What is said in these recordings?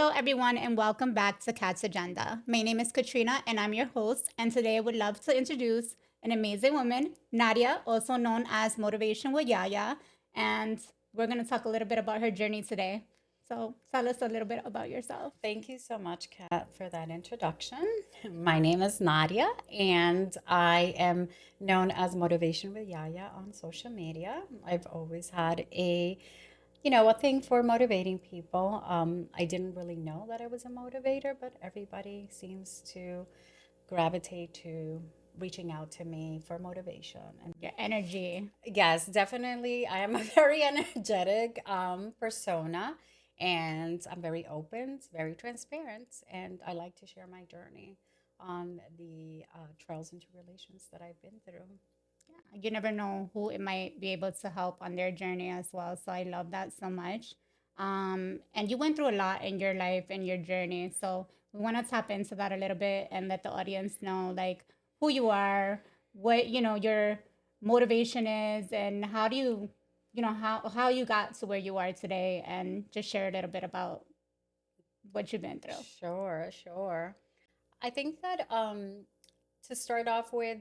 Hello, everyone, and welcome back to Cat's Agenda. My name is Katrina, and I'm your host. And today I would love to introduce an amazing woman, Nadia, also known as Motivation with Yaya. And we're going to talk a little bit about her journey today. So tell us a little bit about yourself. Thank you so much, Kat, for that introduction. My name is Nadia, and I am known as Motivation with Yaya on social media. I've always had a thing for motivating people. I didn't really know that I was a motivator, but everybody seems to gravitate to reaching out to me for motivation. And Your energy. yes, definitely. I am a very energetic persona, and I'm very open, very transparent, and I like to share my journey on the trials and tribulations that I've been through. You never know who it might be able to help on their journey as well. So I love that so much. And you went through a lot in your life and your journey. So we want to tap into that a little bit and let the audience know like who you are, what your motivation is, and how do you, how you got to where you are today, and just share a little bit about what you've been through. Sure, sure. I think that to start off with,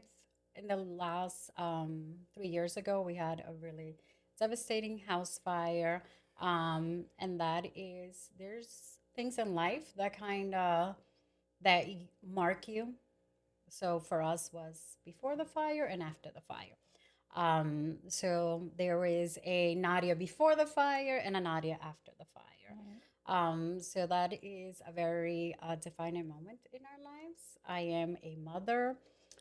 in the last 3 years ago, we had a really devastating house fire. And that is, there's things in life that mark you. So for us was before the fire and after the fire. So there is a Nadia before the fire and a Nadia after the fire. Right. So that is a very defining moment in our lives. I am a mother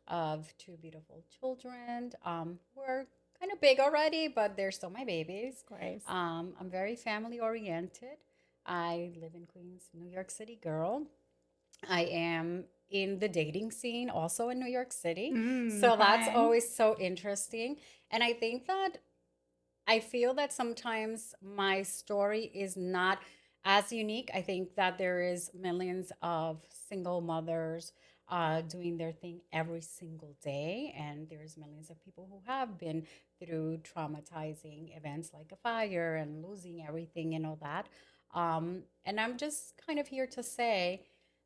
of two beautiful children who are kind of big already, but they're still my babies. Of course. I'm very family oriented. I live in Queens, New York City girl. I am in the dating scene also in New York City. So that's Fun. always so interesting. And I feel that sometimes my story is not as unique. I think that there is millions of single mothers doing their thing every single day, and there's millions of people who have been through traumatizing events like a fire and losing everything and all that. And I'm just kind of here to say,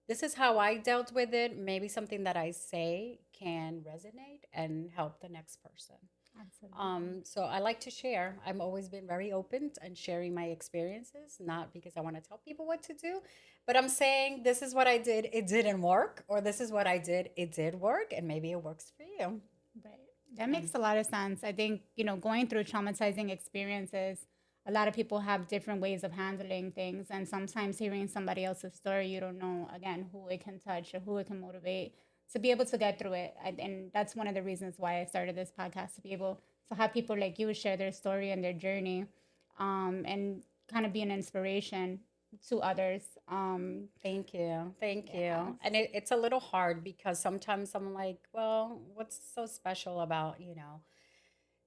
this is how I dealt with it. Maybe something that I say can resonate and help the next person. Absolutely. So I like to share. I've always been very open and sharing my experiences, not because I want to tell people what to do, but I'm saying this is what I did, it didn't work, or this is what I did, it did work, and maybe it works for you. Right. That Um, makes a lot of sense. I think, going through traumatizing experiences, a lot of people have different ways of handling things. And sometimes hearing somebody else's story, you don't know, again, who it can touch or who it can motivate to be able to get through it. And that's one of the reasons why I started this podcast, to be able to have people like you share their story and their journey, and kind of be an inspiration to others. Thank you. Thank you. Yes. And it's a little hard because sometimes I'm like, well, what's so special about,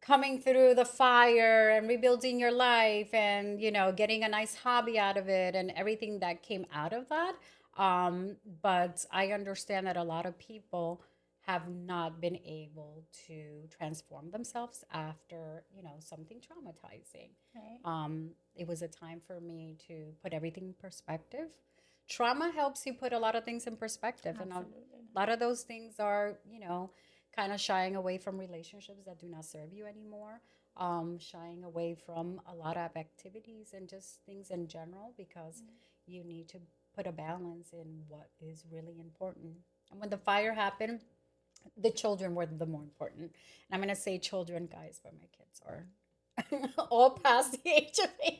coming through the fire and rebuilding your life and getting a nice hobby out of it and everything that came out of that. But I understand that a lot of people have not been able to transform themselves after something traumatizing. Right. It was a time for me to put everything in perspective. Trauma helps you put a lot of things in perspective, and a Absolutely. lot of those things are kind of shying away from relationships that do not serve you anymore, shying away from a lot of activities and just things in general because you need to put a balance in what is really important. And when the fire happened, the children were the more important. And I'm going to say children, guys, but my kids are all past the age of 18.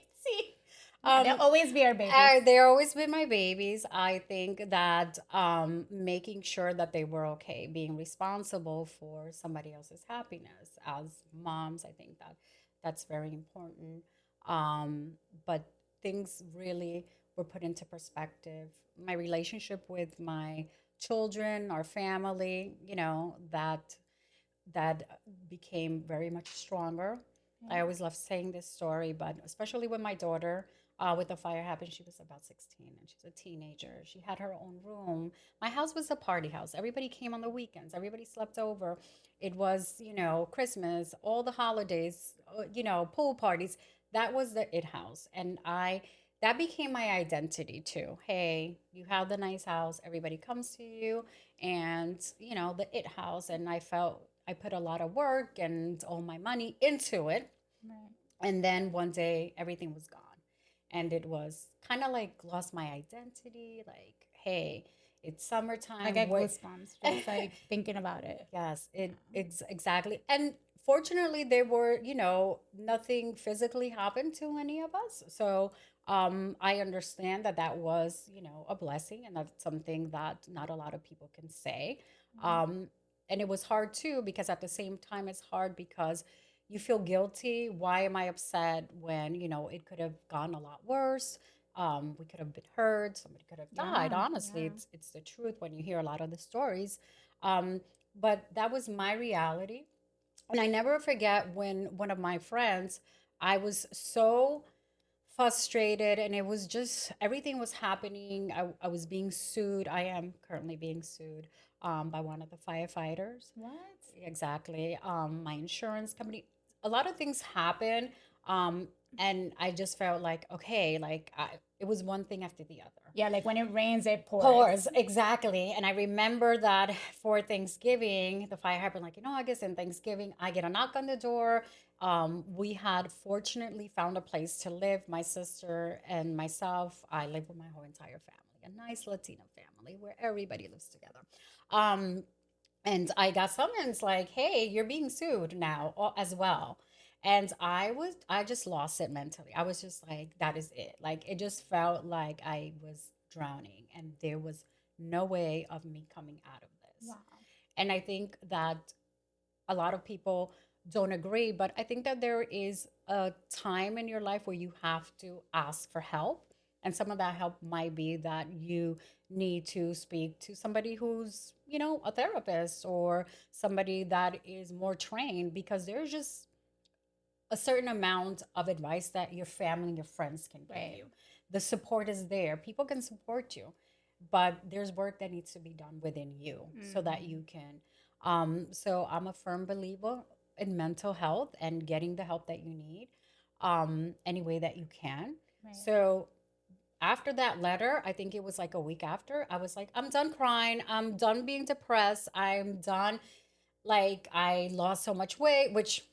Yeah, they'll Um, always be our babies. they're always been my babies. I think that making sure that they were okay, being responsible for somebody else's happiness as moms, I think that that's very important. Um, but things really were put into perspective. My relationship with my children, our family, that became very much stronger. I always love saying this story, but especially when my daughter, with the fire happened, she was about 16 and she's a teenager. She had her own room. My house was a party house. Everybody came on the weekends, everybody slept over. It was, Christmas, all the holidays, pool parties. That was the it house. And I that became my identity too. Hey, you have the nice house, everybody comes to you, and the it house. And I felt I put a lot of work and all my money into it. Right. And then one day everything was gone. And it was kind of like lost my identity. Like, hey, it's I summertime. get What? goosebumps just like thinking about it. Yes, Yeah. exactly. And fortunately, there were, nothing physically happened to any of us. So I understand that that was, a blessing, and that's something that not a lot of people can say. Mm. Um, and it was hard too, because at the same time, it's hard because you feel guilty. Why am I upset when, it could have gone a lot worse? We could have been hurt. Somebody could have died. Yeah. Honestly, Yeah. it's the truth when you hear a lot of the stories. Um, but that was my reality. And I never forget when one of my friends, I was so frustrated, and it was just everything was happening. I was being sued. I am currently being sued by one of the firefighters. What? Exactly. My insurance company. A lot of things happen. Um, and I just felt like, okay, like it was one thing after the other. Yeah, like when it rains, it pours. Pause, exactly. And I remember that for Thanksgiving, the fire happened like in August, and Thanksgiving, I get a knock on the door. We had fortunately found a place to live, my sister and myself. I live with my whole entire family, a nice Latina family where everybody lives together. Um, and I got summons like, hey, you're being sued now as well. And I just lost it mentally. I was just like, that is it. Like, it just felt like I was drowning, and there was no way of me coming out of this. Wow. And I think that a lot of people don't agree, but I think that there is a time in your life where you have to ask for help. And some of that help might be that you need to speak to somebody who's, a therapist, or somebody that is more trained, because there's just a certain amount of advice that your family and your friends can give Right. you. The support is there. People can support you, but there's work that needs to be done within you so that Mm-hmm. you can. So I'm a firm believer in mental health and getting the help that you need any way that you can. Right. So after that letter, I think it was like a week after, I was like, I'm done crying. I'm done being depressed. I'm done. Like, I lost so much weight, which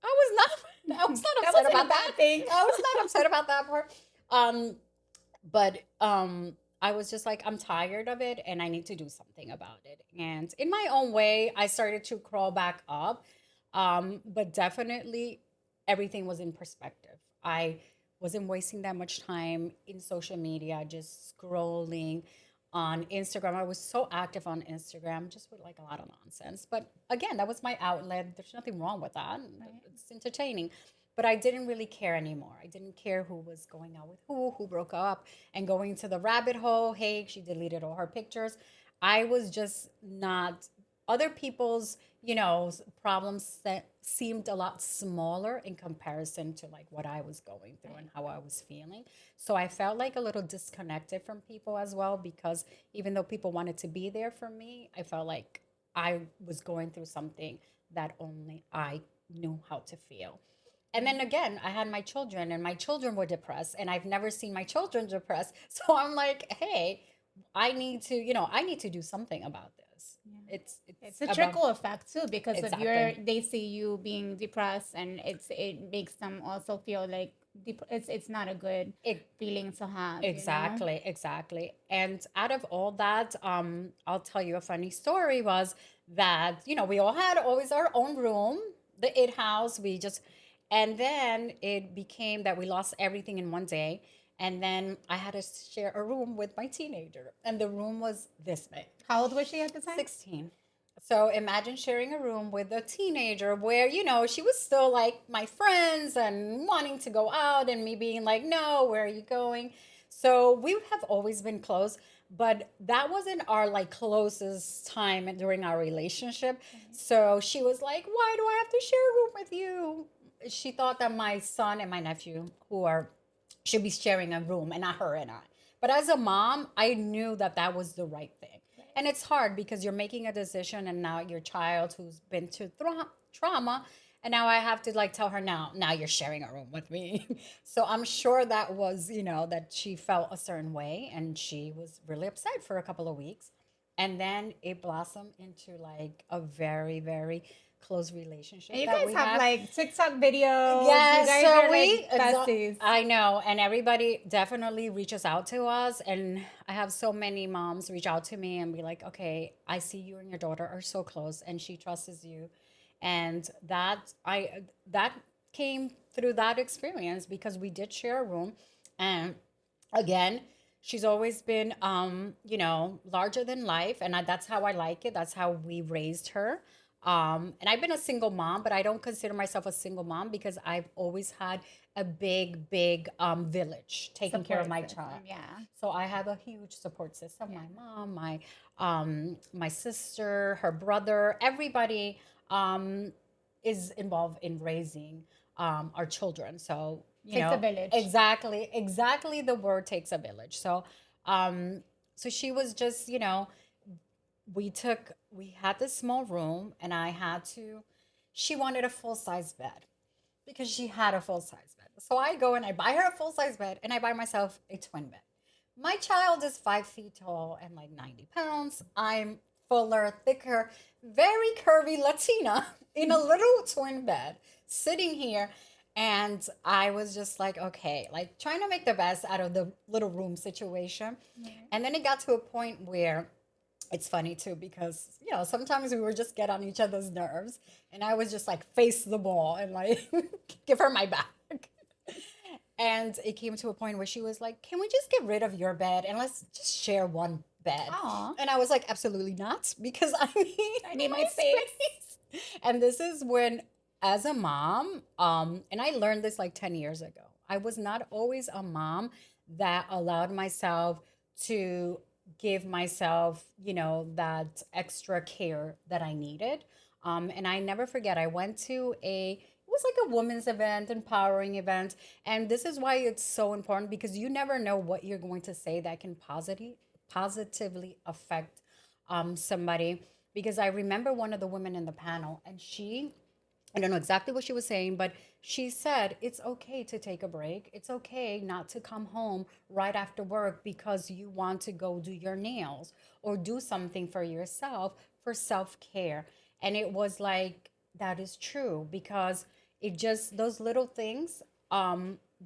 I was not I was not That upset wasn't a about that. bad thing. I was not upset about that part. But I was just like, I'm tired of it, and I need to do something about it. And in my own way, I started to crawl back up. But definitely everything was in perspective. I wasn't wasting that much time in social media, just scrolling on Instagram. I was so active on Instagram, just with like a lot of nonsense. But again, that was my outlet. There's nothing wrong with that. Right. It's entertaining. But I didn't really care anymore. I didn't care who was going out with who broke up, and going to the rabbit hole. Hey, she deleted all her pictures. I was just not, other people's, problems that seemed a lot smaller in comparison to like what I was going through Right. and how I was feeling. So I felt like a little disconnected from people as well, because even though people wanted to be there for me, I felt like I was going through something that only I knew how to feel. And then again, I had my children, and my children were depressed, and I've never seen my children depressed. So I'm like, hey, I need to do something about this. Yeah. It's It's a about, trickle effect too, because if exactly. they see you being depressed, and it makes them also feel like it's not a good It, feeling to have, you know? exactly, exactly. And out of all that, I'll tell you a funny story was that, we all had always our own room, the it house. And then it became that we lost everything in one day. And then I had to share a room with my teenager, and the room was this big. How old was she at the time? 16. So imagine sharing a room with a teenager where, she was still like my friends and wanting to go out, and me being like, no, where are you going? So we have always been close, but that wasn't our like closest time during our relationship. Right. So she was like, why do I have to share a room with you? She thought that my son and my nephew, who are should be sharing a room, and not her and I. But as a mom, I knew that that was the right thing. Right. And it's hard because you're making a decision, and now your child who's been to trauma, And now I have to like tell her now you're sharing a room with me. So I'm sure that was, that she felt a certain way and she was really upset for a couple of weeks. And then it blossomed into like a very, very close And relationship you that guys we have have. like TikTok videos. You Yeah, guys so are like besties. I know, and everybody definitely reaches out to us, and I have so many moms reach out to me and be like, "Okay, I see you and your daughter are so close, and she trusts you," and that came through that experience because we did share a room, and again, she's always been larger than life, and that's how I like it. That's how we raised her. And I've been a single mom, but I don't consider myself a single mom because I've always had a big, big village taking care of Support my child. system. Yeah. So I have a huge support system. Yeah. My mom, my sister, her brother, everybody um, is involved in raising our children. So Takes a village. exactly the word takes a village. So um, so she was just, we had this small room and I had to she wanted a full size bed because she had a full size bed. So I go and I buy her a full size bed and I buy myself a twin bed. My child is 5 feet tall and like 90 pounds. I'm fuller, thicker, very curvy Latina in a little twin bed sitting here. And I was just like, okay, like trying to make the best out of the little room situation. Right. And then it got to a point where it's funny too because sometimes we would just get on each other's nerves and I was just like face the wall and like give her my back. And it came to a point where she was like, can we just get rid of your bed and let's just share one bed? Aw, And I was like, absolutely not, because I need I need my my space. space. And this is when, as a mom, and I learned this like 10 years ago, I was not always a mom that allowed myself to give myself, that extra care that I needed. And I never forget, I went to it was like a women's event, empowering event. And this is why it's so important because you never know what you're going to say that can positively affect somebody. Because I remember one of the women in the panel, and I don't know exactly what she was saying, but she said it's okay to take a break. It's okay not to come home right after work because you want to go do your nails or do something for yourself for self care. And it was like, that is true because it just, those little things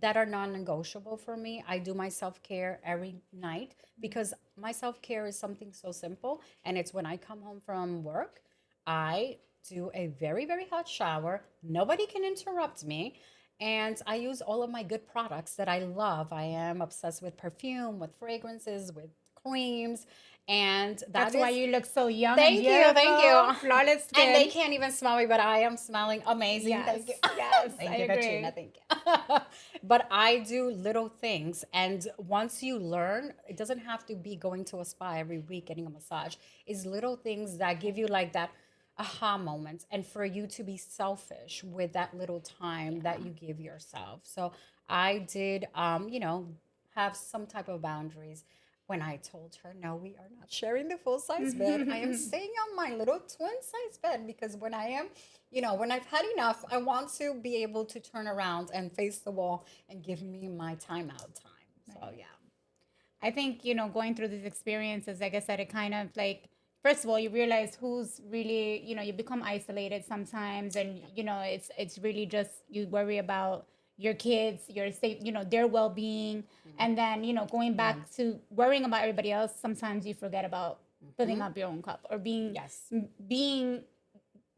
that are non negotiable for me. I do my self care every night because my self care is something so simple. And it's when I come home from work, I do a very, very hot shower. Nobody can interrupt me. And I use all of my good products that I love. I am obsessed with perfume, with fragrances, with creams. And that That's why is, you look so young and thank you, thank beautiful, you. flawless And they skin. can't even smell me, but I am smelling amazing. Yes, Thank you. yes, I Thank you, Katrina. agree. Thank you. But I do little things. And once you learn, it doesn't have to be going to a spa every week, getting a massage. It's little things that give you like that aha moment and for you to be selfish with that little time Yeah. that you give yourself. So I did, have some type of boundaries when I told her, no, we are not sharing the full size bed. I am staying on my little twin size bed because when I am, when I've had enough, I want to be able to turn around and face the wall and give me my timeout time. So, Right. yeah. I think, going through these experiences, like I said, it kind of like, first of all, you realize who's really, you become isolated sometimes. And, it's really just you worry about your kids, your safe, their well being. And then, going Yeah. back to worrying about everybody else, sometimes you forget about filling Hmm. up your own cup or being, Yes. being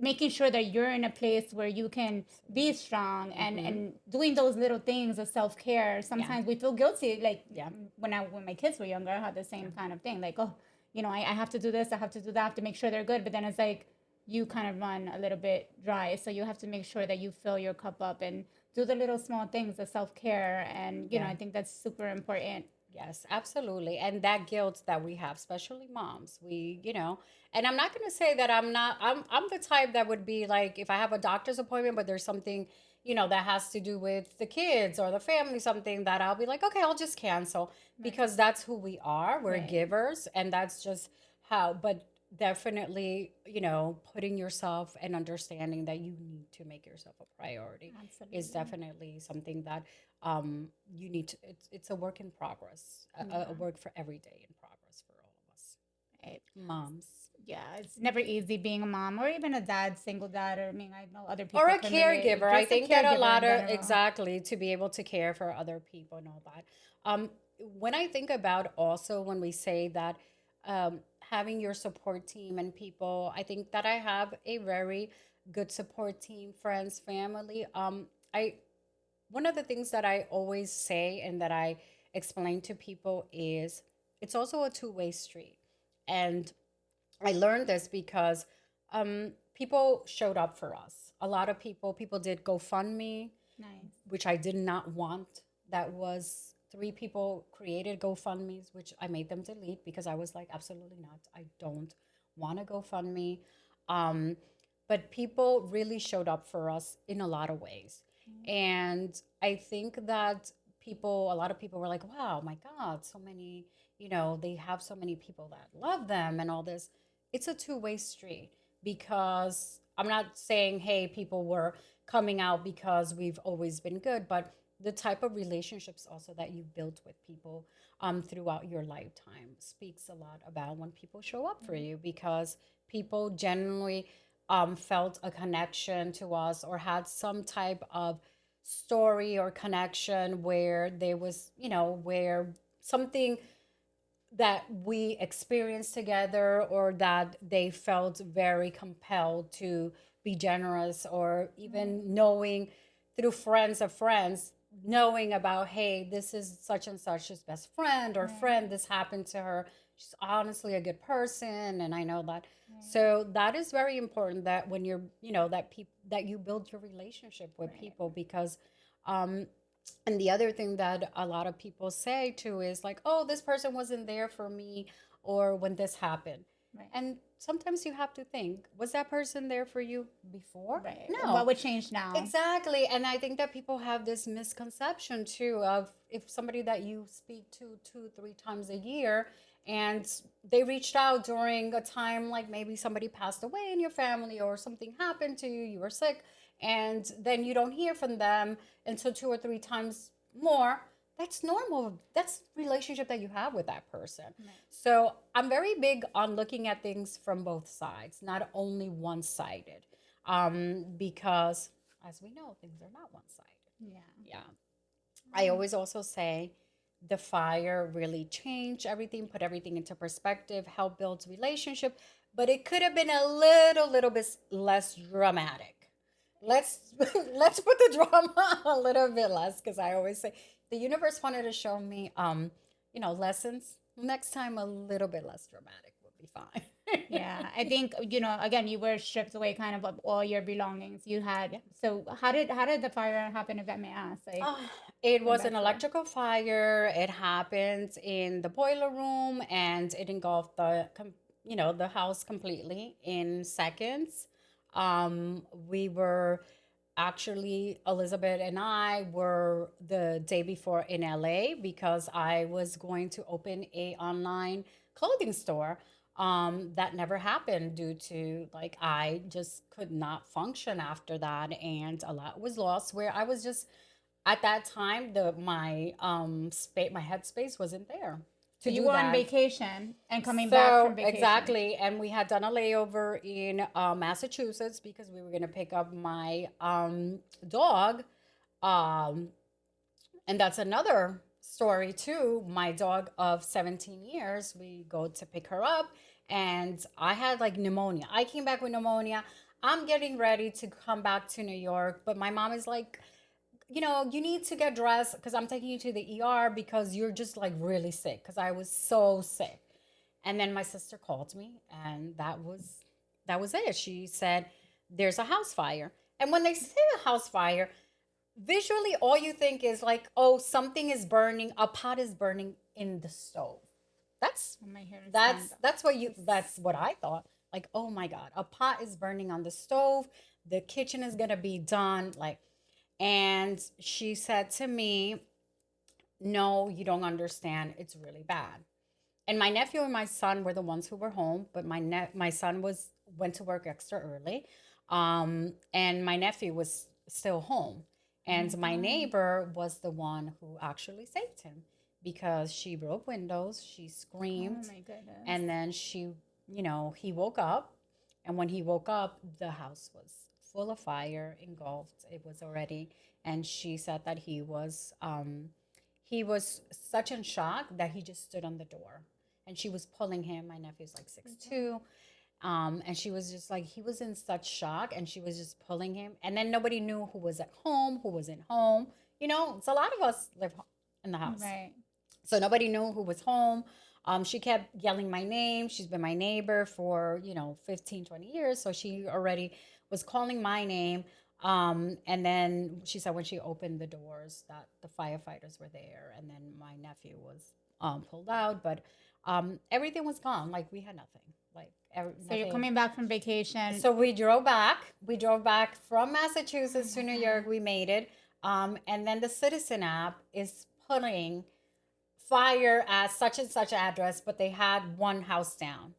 making sure that you're in a place where you can be Absolutely. strong and Hmm. doing those little things of self-care. Yeah. Sometimes we feel guilty, like Yeah. when my kids were younger, I had the Yeah. same kind of thing, like, oh, I have to do this, I have to do that, I have to make sure they're good. But then it's like you kind of run a little bit dry, so you have to make sure that you fill your cup up and do the little small things of self-care. And Yeah. I think that's super important. Yes, absolutely. And that guilt that we have, especially moms, and I'm not going to say that I'm the type that would be like, if I have a doctor's appointment, but there's something, that has to do with the kids or the family, something that I'll be like, okay, I'll just cancel Right. because that's who we are. We're Right. givers. And that's just how, but definitely, putting yourself and understanding that you need to make yourself a priority is Absolutely. definitely something that you need to, it's a work in progress, a Yeah. work for every day in progress for all of us Right. moms. Yeah, it's never easy being a mom or even a dad, single dad. Or I mean, I know other Or people a can relate. caregiver. I Just a think that a caregiver lot in of, general. exactly, to be able to care for other people and all that. Um, when I think about also when we say that having your support team and people, I think that I have a very good support team, friends, family. I One of the things that I always say and that I explain to people is it's also a two-way street. And I learned this because people showed up for us. A lot of people did GoFundMe, Nice. which I did not want. That was three people created GoFundMe's, which I made them delete because I was like, absolutely not. I don't want to GoFundMe. Um, but people really showed up for us in a lot of ways. And I think that a lot of people were like, wow, my God, so many, they have so many people that love them and all this. It's a two-way street because I'm not saying, hey, people were coming out because we've always been good, but the type of relationships also that you've built with people throughout your lifetime speaks a lot about when people show up for you because people genuinely felt a connection to us or had some type of story or connection where there was, where something that we experienced together or that they felt very compelled to be generous or Right. even knowing through friends of friends knowing about, hey, this is such and such's best friend or Right. friend, this happened to her, she's honestly a good person and I know that. Right. So that is very important that when you're, that people that you build your relationship with Right. people because um and the other thing that a lot of people say too is like, oh, this person wasn't there for me or when this happened. Right. And sometimes you have to think, was that person there for you before? Right. And what No. would change now? Exactly. And I think that people have this misconception too of if somebody that you speak to two, three times a year and they reached out during a time like maybe somebody passed away in your family or something happened to you, you were sick, and then you don't hear from them until two or three times more. That's normal. That's relationship that you have with that person. Right. So I'm very big on looking at things from both sides, not only one sided because as we know, things are not one sided. Yeah. Yeah. I Oh, always also say the fire really changed everything, put everything into perspective, help build relationship, but it could have been a little bit less dramatic. Let's let's put the drama a little bit less because I always say the universe wanted to show me lessons. Next time a little bit less dramatic would be fine. yeah. I think again, you were stripped away kind of all your belongings you had. So how did the fire happen, if I may ask? Like Ah, it going was back an to that. electrical fire. It happened in the boiler room, and it engulfed the house completely in seconds. We were actually Elizabeth and I were the day before in LA because I was going to open a online clothing store. That never happened due to like I just could not function after that, and a lot was lost. Where I was just at that time the my headspace wasn't there So to you do were on that. vacation and coming back So from vacation. exactly, and we had done a layover in Massachusetts because we were going to pick up my dog, um, and that's another story too. My dog of 17 years, we go to pick her up, and I had like pneumonia. I came back with pneumonia. I'm getting ready to come back to New York, but my mom is like, you need to get dressed because I'm taking you to the ER because you're just like really sick because I was so sick. And then my sister called me and that was it. She said there's a house fire. And when they say a house fire, visually all you think is like, oh, something is burning, a pot is burning in the stove. That's Oh, my hair is that's stand up. that's what you It's that's what I thought. Like, oh my God, a pot is burning on the stove. The kitchen is gonna be done. Like, and she said to me, no, you don't understand. It's really bad. And my nephew and my son were the ones who were home, but my son was went to work extra early, and my nephew was still home. Oh my And my God. neighbor was the one who actually saved him because she broke windows, she Oh screamed, my goodness. and then he woke up, and when he woke up, the house was full of fire, engulfed. It was already, and she said that he was such in shock that he just stood on the door, and she was pulling him. My nephew's like Oh 6'2", and she was just like, he was in such shock, and she was just pulling him, and then nobody knew who was at home, who wasn't home. So a lot of us live in the house, right. so nobody knew who was home. She kept yelling my name. She's been my neighbor for 15, 20 years, so she already was calling my name. And then she said when she opened the doors that the firefighters were there, and then my nephew was pulled out, but everything was gone. Like we had nothing, like So you're nothing. coming back from vacation. So we drove back. We drove back from Oh Massachusetts to my New York. God. We made it. And then the Citizen app is putting fire at such and such address, but they had one house down.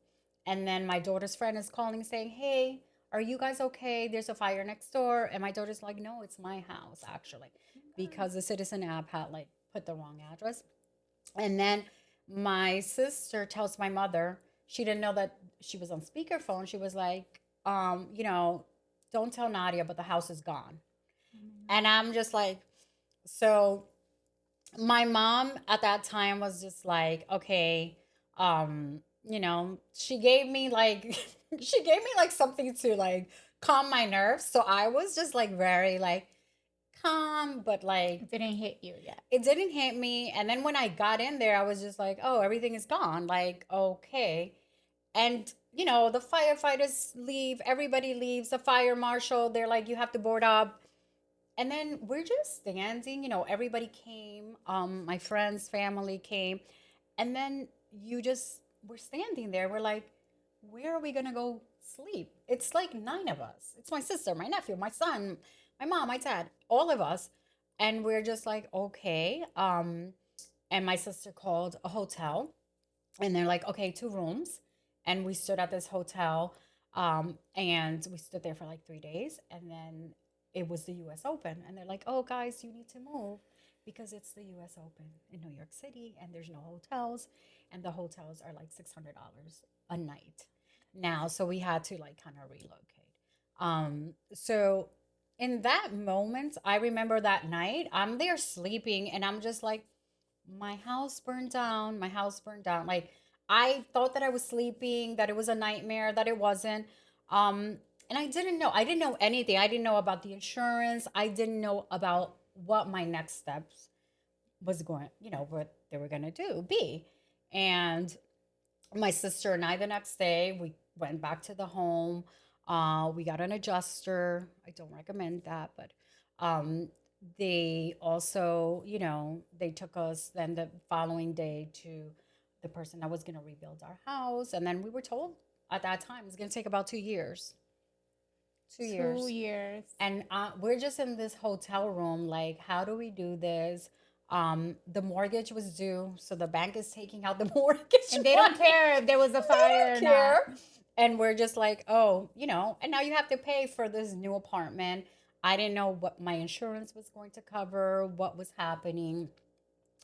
And then my daughter's friend is calling saying, "Hey, are you guys okay? There's a fire next door." And my daughter's like, "No, it's my house actually," because the Citizen app had like put the wrong address. And then my sister tells my mother, she didn't know that she was on speakerphone. She was like, don't tell Nadia, but the house is gone. Oh my And I'm just like, so my mom at that time was just like, okay, she gave me like she gave me like something to like calm my nerves. So I was just like very like calm, but like God. It didn't hit you yet. it didn't hit me. And then when I got in there, I was just like, oh, everything is gone. Like, okay. And the firefighters leave, everybody leaves, the fire marshal, they're like, you have to board up. And then we're just standing, everybody came, my friends, family came, and then we're standing there. We're like, where are we gonna go sleep? It's like nine of us. It's my sister, my nephew, my son, my mom, my dad, all of us. And we're just like, okay. And my sister called a hotel, and they're like, okay, 2 rooms. And we stood at this hotel, and we stood there for like 3 days, and then it was the US Open, and they're like, oh guys, you need to move because it's the US Open in New York City, and there's no hotels, and the hotels are like $600 a night now, so we had to like kind of relocate. So in that moment, I remember that night I'm there sleeping, and I'm just like, my house burned down. My house burned down. Like I thought that I was sleeping, that it was a nightmare, that it wasn't. And I didn't know. I didn't know anything. I didn't know about the insurance. I didn't know about what my next steps was going, what they were going to be. And my sister and I, the next day, we went back to the home. We got an adjuster. I don't recommend that, but um, they also, they took us then the following day to the person that was going to rebuild our house. And then we were told at that time it's going to take about 2 years. Two 2 years. years. And we're just in this hotel room, like, how do we do this? The mortgage was due, so the bank is taking out the mortgage And they don't money. care if there was a They fire don't or not. care. And we're just like, oh, and now you have to pay for this new apartment. I didn't know what my insurance was going to cover, what was happening.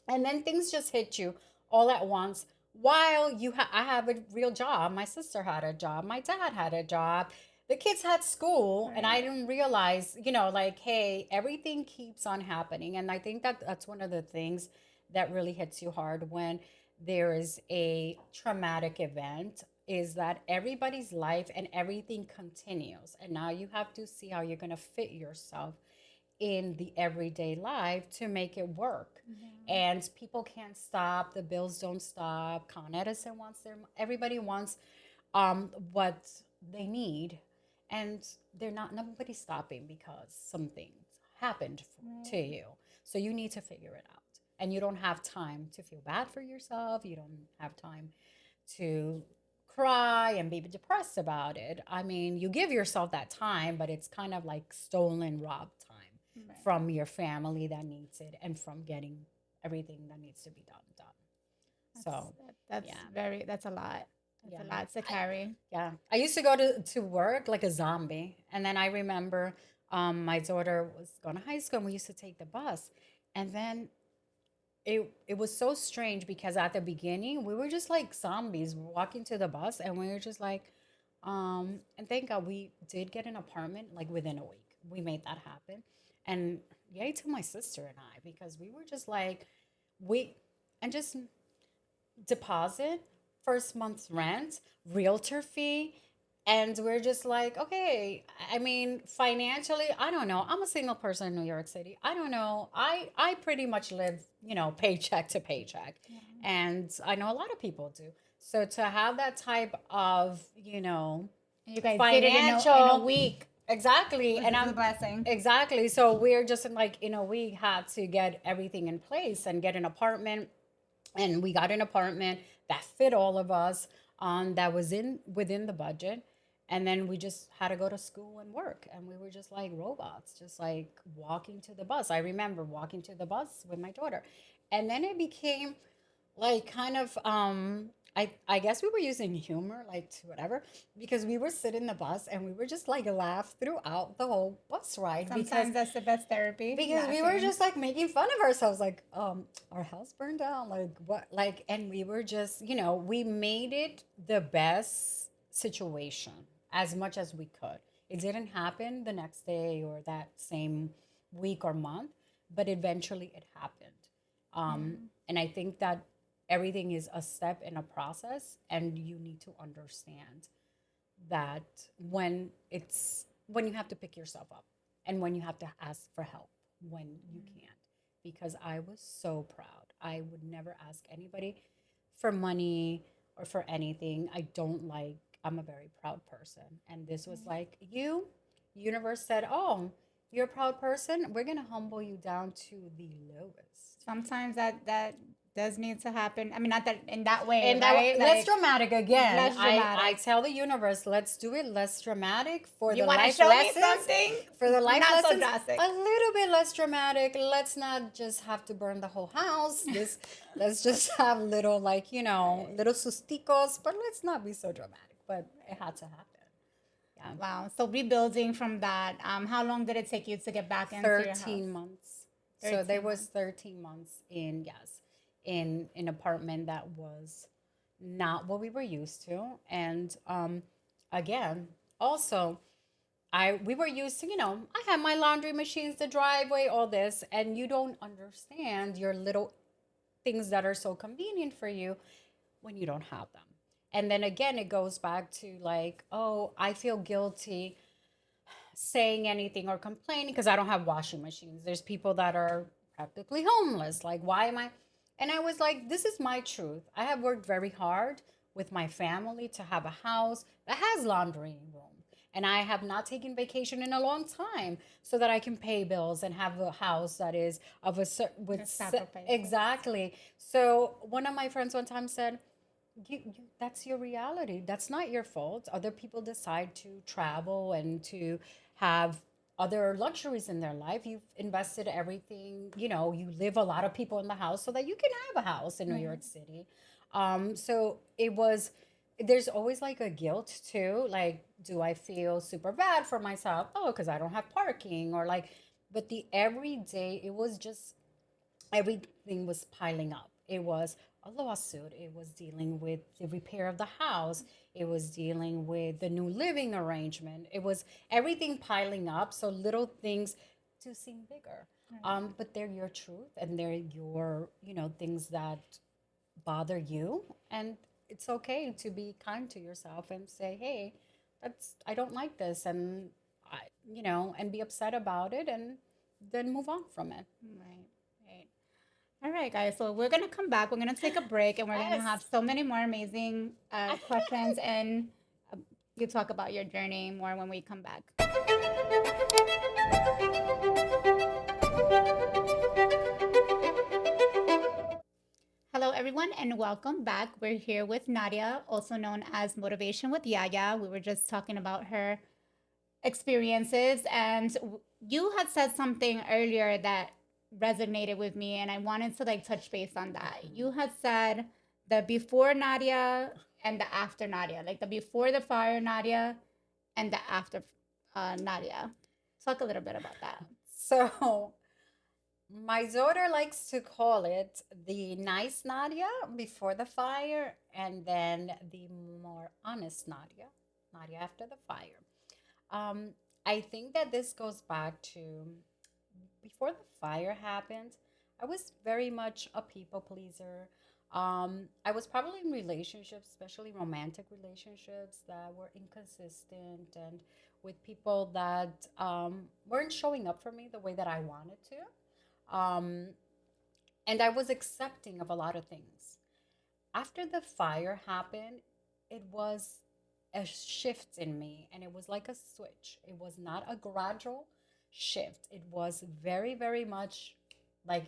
And then things just hit you all at once. While I have a real job. My sister had a job. My dad had a job. The kids had school, and I Right. didn't realize, like, hey, everything keeps on happening. And I think that that's one of the things that really hits you hard when there is a traumatic event, is that everybody's life and everything continues. And now you have to see how you're going to fit yourself in the everyday life to make it work. Yeah. And people can't stop, the bills don't stop. Con Edison wants everybody wants what they need, and they're not nobody's stopping because something happened to Right. you. So you need to figure it out. And you don't have time to feel bad for yourself. You don't have time to cry and be depressed about it. I mean, you give yourself that time, but it's kind of like stolen, robbed time Right. from your family that needs it and from getting everything that needs to be done. That's So, that's yeah, very that's a lot. That's yeah. a lot to I, carry. yeah. I used to go to work like a zombie. And then I remember my daughter was going to high school and we used to take the bus. And then it was so strange because at the beginning we were just like zombies walking to the bus and we were just like and thank God we did get an apartment like within a week. We made that happen. And yay to my sister and I because we were just like we and just deposit, first month's rent, realtor fee. And we're just like, okay, I mean, financially, I don't know. I'm a single person in New York City. I don't know. I pretty much live, paycheck to paycheck. Yeah. And I know a lot of people do. So to have that type of, You guys did it in a financial, week, exactly. which And is a I'm blessing. exactly. So we're just like, we had to get everything in place and get an apartment, and we got an apartment that fit all of us, that was in within the budget. And then we just had to go to school and work, and we were just like robots, just like walking to the bus. I remember walking to the bus with my daughter, and then it became like kind of I guess we were using humor like to whatever, because we were sitting in the bus and we were just like laugh throughout the whole bus ride, because Sometimes that's the best therapy, we were laughing. just like making fun of ourselves, like our house burned down, like what, like, and we were just, we made it the best situation as much as we could. It didn't happen the next day or that same week or month, but eventually it happened. Yeah. And I think that everything is a step in a process, and you need to understand that when you have to pick yourself up and when you have to ask for help when you can't. Because I was so proud. I would never ask anybody for money or for anything. I'm a very proud person. And this was like, universe said, oh, you're a proud person. We're going to humble you down to the lowest. Sometimes that does need to happen. I mean, not that in that way, And right? less Like dramatic again. less I dramatic. tell the universe, let's do it less dramatic for You the want to life show me lessons. something? For the life Not so lessons, a drastic. little bit less dramatic. Let's not just have to burn the whole house. Let's just have little, like, Right. little susticos, but let's not be so dramatic. But it had to happen. Yeah. Wow. So rebuilding from that, how long did it take you to get back into your house? 13 months. So there 13 was months. 13 months in, yes, in an apartment that was not what we were used to. And again, also, we were used to, I had my laundry machines, the driveway, all this, and you don't understand your little things that are so convenient for you when you don't have them. And then again, it goes back to like, oh, I feel guilty saying anything or complaining because I don't have washing machines. There's people that are practically homeless. Like, why am I? And I was like, this is my truth. I have worked very hard with my family to have a house that has laundry room. And I have not taken vacation in a long time so that I can pay bills and have a house that is of a certain Your sacrifices. exactly. So one of my friends one time said, that's your reality. That's not your fault. Other people decide to travel and to have other luxuries in their life. You've invested everything, you live a lot of people in the house so that you can have a house in New Right. York City. So there's always like a guilt too. Like, do I feel super bad for myself? Oh, because I don't have parking, or like, but the everyday, it was just everything was piling up. It was a lawsuit. It was dealing with the repair of the house. It was dealing with the new living arrangement. It was everything piling up. So little things to seem bigger. Right. But they're your truth, and they're your, things that bother you. And it's okay to be kind to yourself and say, hey, I don't like this. And I, and be upset about it, and then move on from it. Right. Right. All right, guys. So we're gonna come back. We're gonna take a break, and we're gonna have Yes. so many more amazing questions, and uh, you talk about your journey more when we come back. Hello, everyone, and welcome back. We're here with Nadia, also known as Motivation with Yaya. We were just talking about her experiences, and you had said something earlier that resonated with me, and I wanted to like touch base on that. You had said the before Nadia and the after Nadia, like the before the fire Nadia and the after Nadia. Talk a little bit about that. So my daughter likes to call it the nice Nadia before the fire, and then the more honest Nadia, Nadia after the fire. Um, I think that this goes back to before the fire happened. I was very much a people pleaser. I was probably in relationships, especially romantic relationships, that were inconsistent and with people that weren't showing up for me the way that I wanted to. And I was accepting of a lot of things. After the fire happened, it was a shift in me, and it was like a switch. It was not a gradual shift. It was very, very much like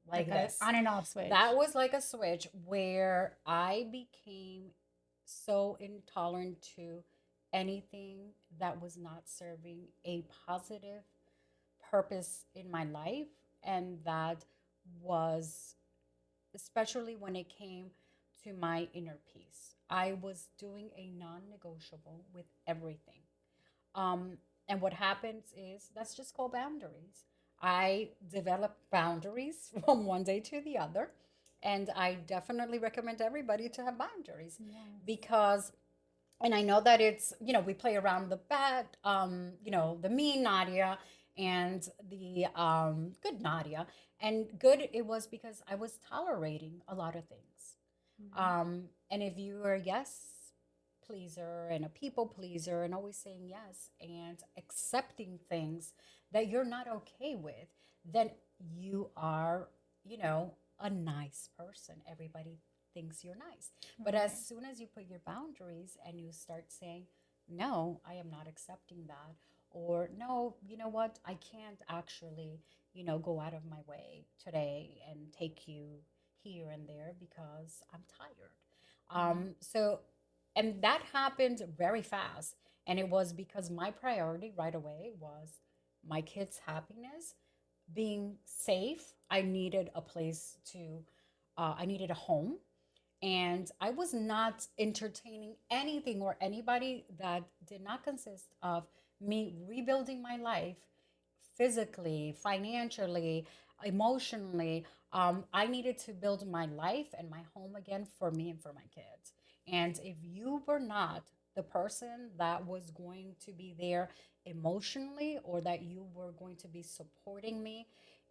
Like like a this. on and off switch. That was like a switch where I became so intolerant to anything that was not serving a positive purpose in my life, and that was especially when it came to my inner peace. I was doing a non negotiable with everything. Um, and what happens is that's just called boundaries. I developed boundaries from one day to the other. And I definitely recommend everybody to have boundaries Yes. because, and I know that it's, we play around the bad, the mean Nadia and the good Nadia. And good, it was because I was tolerating a lot of things. Mhm. And if you are a yes pleaser and a people pleaser and always saying yes and accepting things that you're not okay with, then you are, a nice person. Everybody thinks you're nice. But as Right. soon as you put your boundaries and you start saying, no, I am not accepting that, or no, you know what, I can't actually, go out of my way today and take you here and there because I'm tired. Right. And that happened very fast. And it was because my priority right away was my kids' happiness, being safe. I needed a place to, I needed a home. And I was not entertaining anything or anybody that did not consist of me rebuilding my life physically, financially, emotionally. I needed to build my life and my home again for me and for my kids. And if you were not the person that was going to be there emotionally or that you were going to be supporting me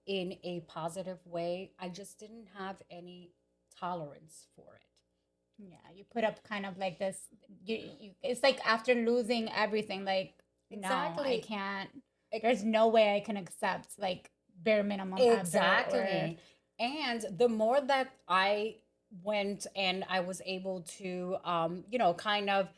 in a positive way, I just didn't have any tolerance for it. Yeah, you put up kind of like this. You it's like after losing everything, like no, I Exactly. can't. There's Ex- no way I can accept like bare minimum ever or Exactly. And the more that I went and I was able to, kind of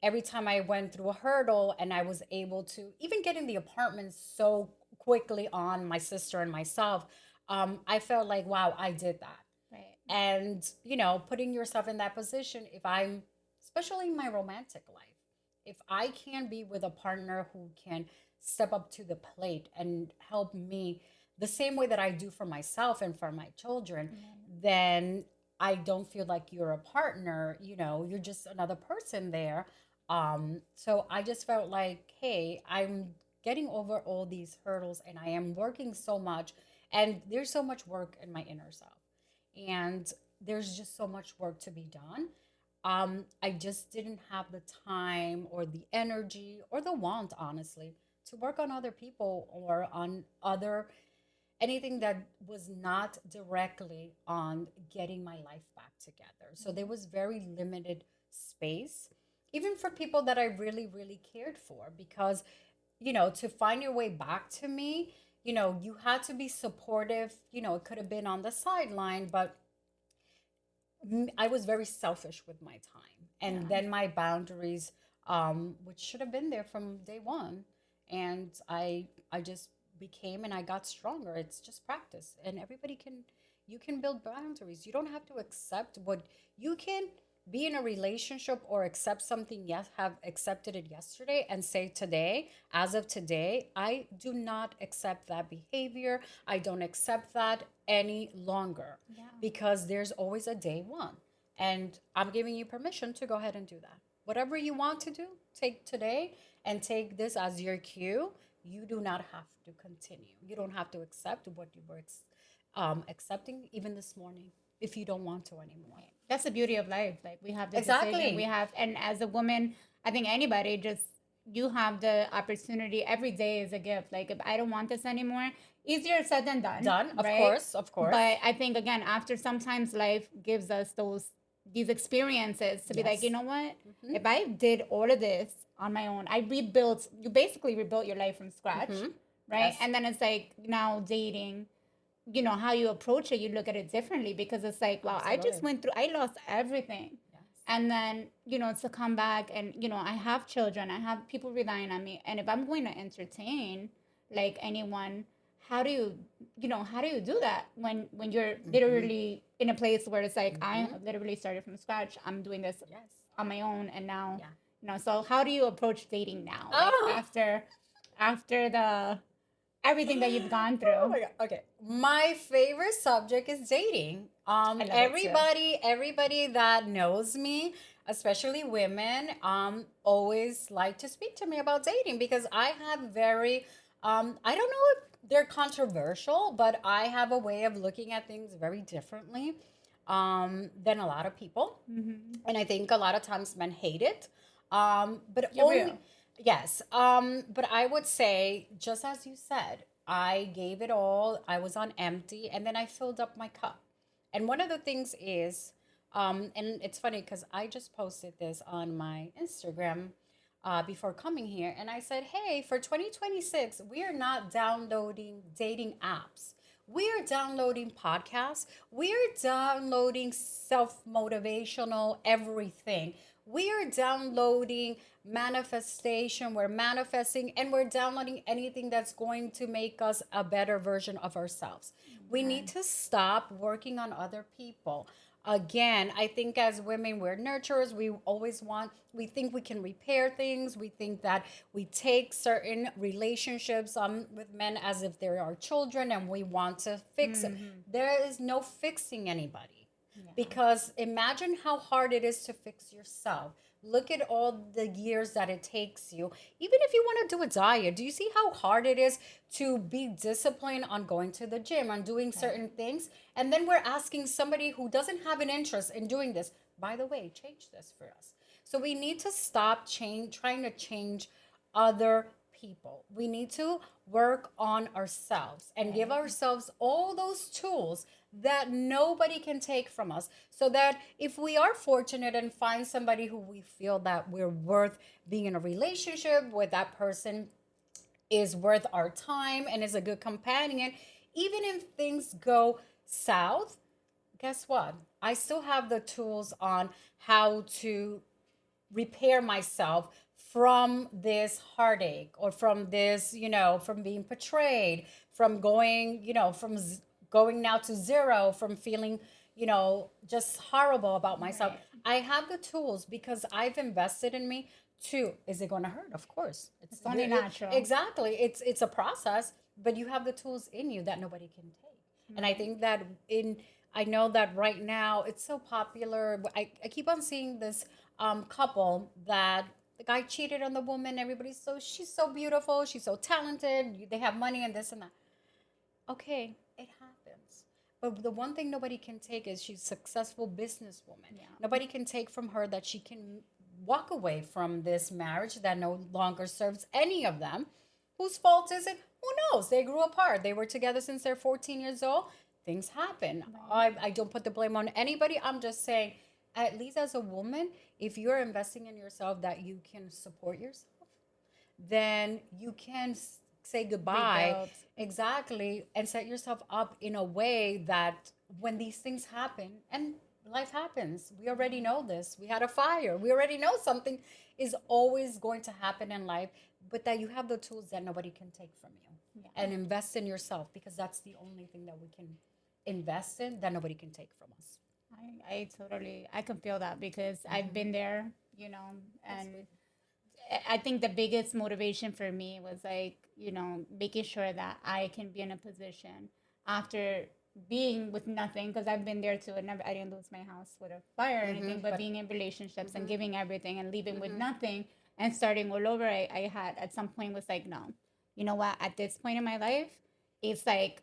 every time I went through a hurdle and I was able to even get in the apartment so quickly on my sister and myself, I felt like, wow, I did that. right. And putting yourself in that position, if I'm especially in my romantic life, if I can be with a partner who can step up to the plate and help me the same way that I do for myself and for my children, Right. then I don't feel like you're a partner, you're just another person there. So I just felt like, hey, I'm getting over all these hurdles and I am working so much, and there's so much work in my inner self, and there's just so much work to be done. I just didn't have the time or the energy or the want, honestly, to work on other people or on other anything that was not directly on getting my life back together. So there was very limited space, even for people that I really, really cared for, because, to find your way back to me, you had to be supportive. It could have been on the sideline, but I was very selfish with my time. And Yeah. then my boundaries, which should have been there from day one. And I just became and I got stronger. It's just practice. And everybody can, you can build boundaries. You don't have to accept what you can be in a relationship or accept something, yes, have accepted it yesterday and say today, as of today, I do not accept that behavior. I don't accept that any longer, Yeah. because there's always a day one. And I'm giving you permission to go ahead and do that. Whatever you want to do, take today and take this as your cue. You do not have to continue. You don't have to accept what you were accepting even this morning if you don't want to anymore. Right. That's the beauty of life. Like we have the decision, we Exactly. have, and as a woman, I think anybody just you have the opportunity. Every day is a gift. Like if I don't want this anymore, easier said than done, Done, of right? course, of But course. I think again, after sometimes life gives us these experiences to be like, you Yes. know what? Mm-hmm. If I did all of this on my own, I rebuilt. You basically rebuilt your life from scratch, Mm-hmm. right? Yes. And then it's like now dating, how you approach it, you look at it differently because it's like, wow, I just Absolutely. went through, I lost everything. Yes. And then, to come back and, I have children, I have people relying on me. And if I'm going to entertain like anyone, how do you, how do you do that when you're Mm-hmm. literally in a place where it's like, I Mm-hmm. have literally started from scratch. I'm doing this Yes. on my own. And now, Yeah. so how do you approach dating now? Like Oh, after the everything that you've gone oh through. my God. Okay. My favorite subject is dating. I love it too. Everybody that knows me, especially women, always like to speak to me about dating because I have very, I don't know if they're controversial, but I have a way of looking at things very differently, than a lot of people. Mm-hmm. And I think a lot of times men hate it. But You're only real. yes. But I would say, just as you said, I gave it all. I was on empty, and then I filled up my cup. And one of the things is, and it's funny because I just posted this on my Instagram before coming here, and I said, "Hey, for 2026, we are not downloading dating apps. We are downloading podcasts. We are downloading self motivational everything. We are downloading manifestation. We're manifesting and we're downloading anything that's going to make us a better version of ourselves. We need Yes. to stop working on other people. Again, I think as women, we're nurturers. We always want, we think we can repair things. We think that we take certain relationships with men as if they're our children and we want to fix it. Mm-hmm. There is no fixing anybody. Yeah. Because imagine how hard it is to fix yourself. Look at all the years that it takes you. Even if you want to do a diet, do you see how hard it is to be disciplined on going to the gym, on doing Right. certain things? And then we're asking somebody who doesn't have an interest in doing this, by the way, change this for us. So we need to stop trying to change other people. We need to work on ourselves and give Right. ourselves all those tools that nobody can take from us so that if we are fortunate and find somebody who we feel that we're worth being in a relationship with, that person is worth our time and is a good companion, even if things go south, guess what? I still have the tools on how to repair myself from this heartache or from this, from being betrayed, from going, going now to zero, from feeling, just horrible about myself. Right. I have the tools because I've invested in me too. Is it going to hurt? Of course. It's It's only natural. exactly. It's a process, but you have the tools in you that nobody can take. And I Right. think that I know that right now it's so popular. I keep on seeing this couple that the guy cheated on the woman. Everybody's she's so beautiful, she's so talented, they have money and this and that. Okay, it happens. But the one thing nobody can take is she's a successful businesswoman. Yeah. Nobody can take from her that she can walk away from this marriage that no longer serves any of them. Whose fault is it? Who knows? They grew apart. They were together since they're 14 years old. Things happen. Right. I don't put the blame on anybody. I'm just saying, at least as a woman, if you're investing in yourself that you can support yourself, then you can say goodbye Rebuild. exactly and set yourself up in a way that when these things happen and life happens, we already Right. know this. We had a fire. We already know something is always going to happen in life, but that you have the tools that nobody can take from you Yeah. and invest in yourself because that's the only thing that we can invest in that nobody can take from us. I totally I can feel that because I've Mm-hmm. been there, That's and sweet. I think the biggest motivation for me was like, making sure that I can be in a position after. being with nothing, because I've been there too. I didn't lose my house with a fire or anything, but But being in relationships and mm-hmm, giving everything and leaving with mm-hmm. nothing and starting all over, I had at some point was like, no, you know what? At this point in my life, it's like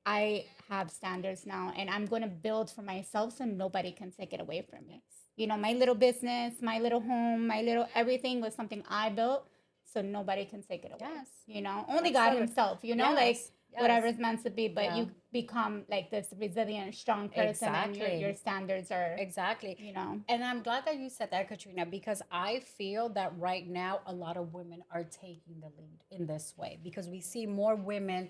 I have standards now and I'm going to build for myself so nobody can take it away from me. Yes. You know, my little business, my little home, my little everything was something I built so nobody can take it away. Yes. You know, only God Absolutely. Himself, you know, like Yes. Yes. whatever's meant to be, but Yeah. you become like this resilient, strong person and your Exactly. standards are, Exactly. you know, And I'm glad that you said that, Katrina, because I feel that right now a lot of women are taking the lead in this way because we see more women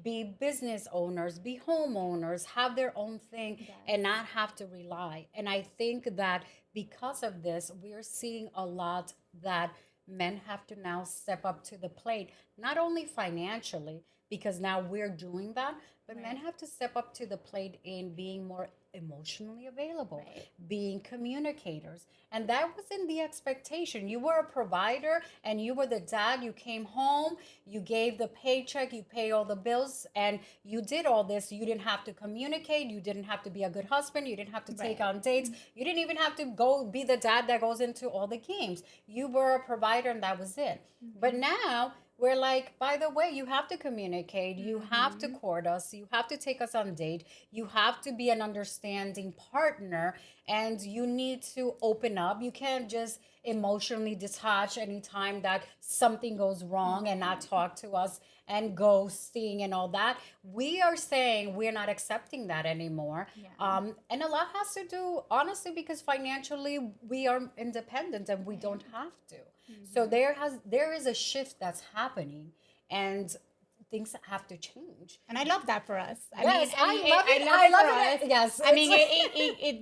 be business owners, be homeowners, have their own thing, and yes, not have to rely. And I think that because of this, we're seeing a lot that men have to now step up to the plate, not only financially, because now we're doing that, but men right, have to step up to the plate in being more emotionally available, right, being communicators. And that wasn't the expectation. You were a provider and you were the dad. You came home, you gave the paycheck, you pay all the bills, and you did all this. You didn't have to communicate. You didn't have to be a good husband. You didn't have to take right, on dates. You didn't even have to go be the dad that goes into all the games. You were a provider and that was it. But mm-hmm. now we're like, by the way, you have to communicate, you have to Mm-hmm. court us, you have to take us on date, you have to be an understanding partner, and you need to open up. You can't just emotionally detach anytime that something goes wrong and not Right, talk to us and ghosting and all that. We are saying we're not accepting that anymore. yeah, And a lot has to do, honestly, because financially we are independent and we right, don't have to. So mm-hmm. there is a shift that's happening, and things have to change. And I love that for us. Yes, I mean, I love I it. love I it for love us. it. Yes, I it's mean,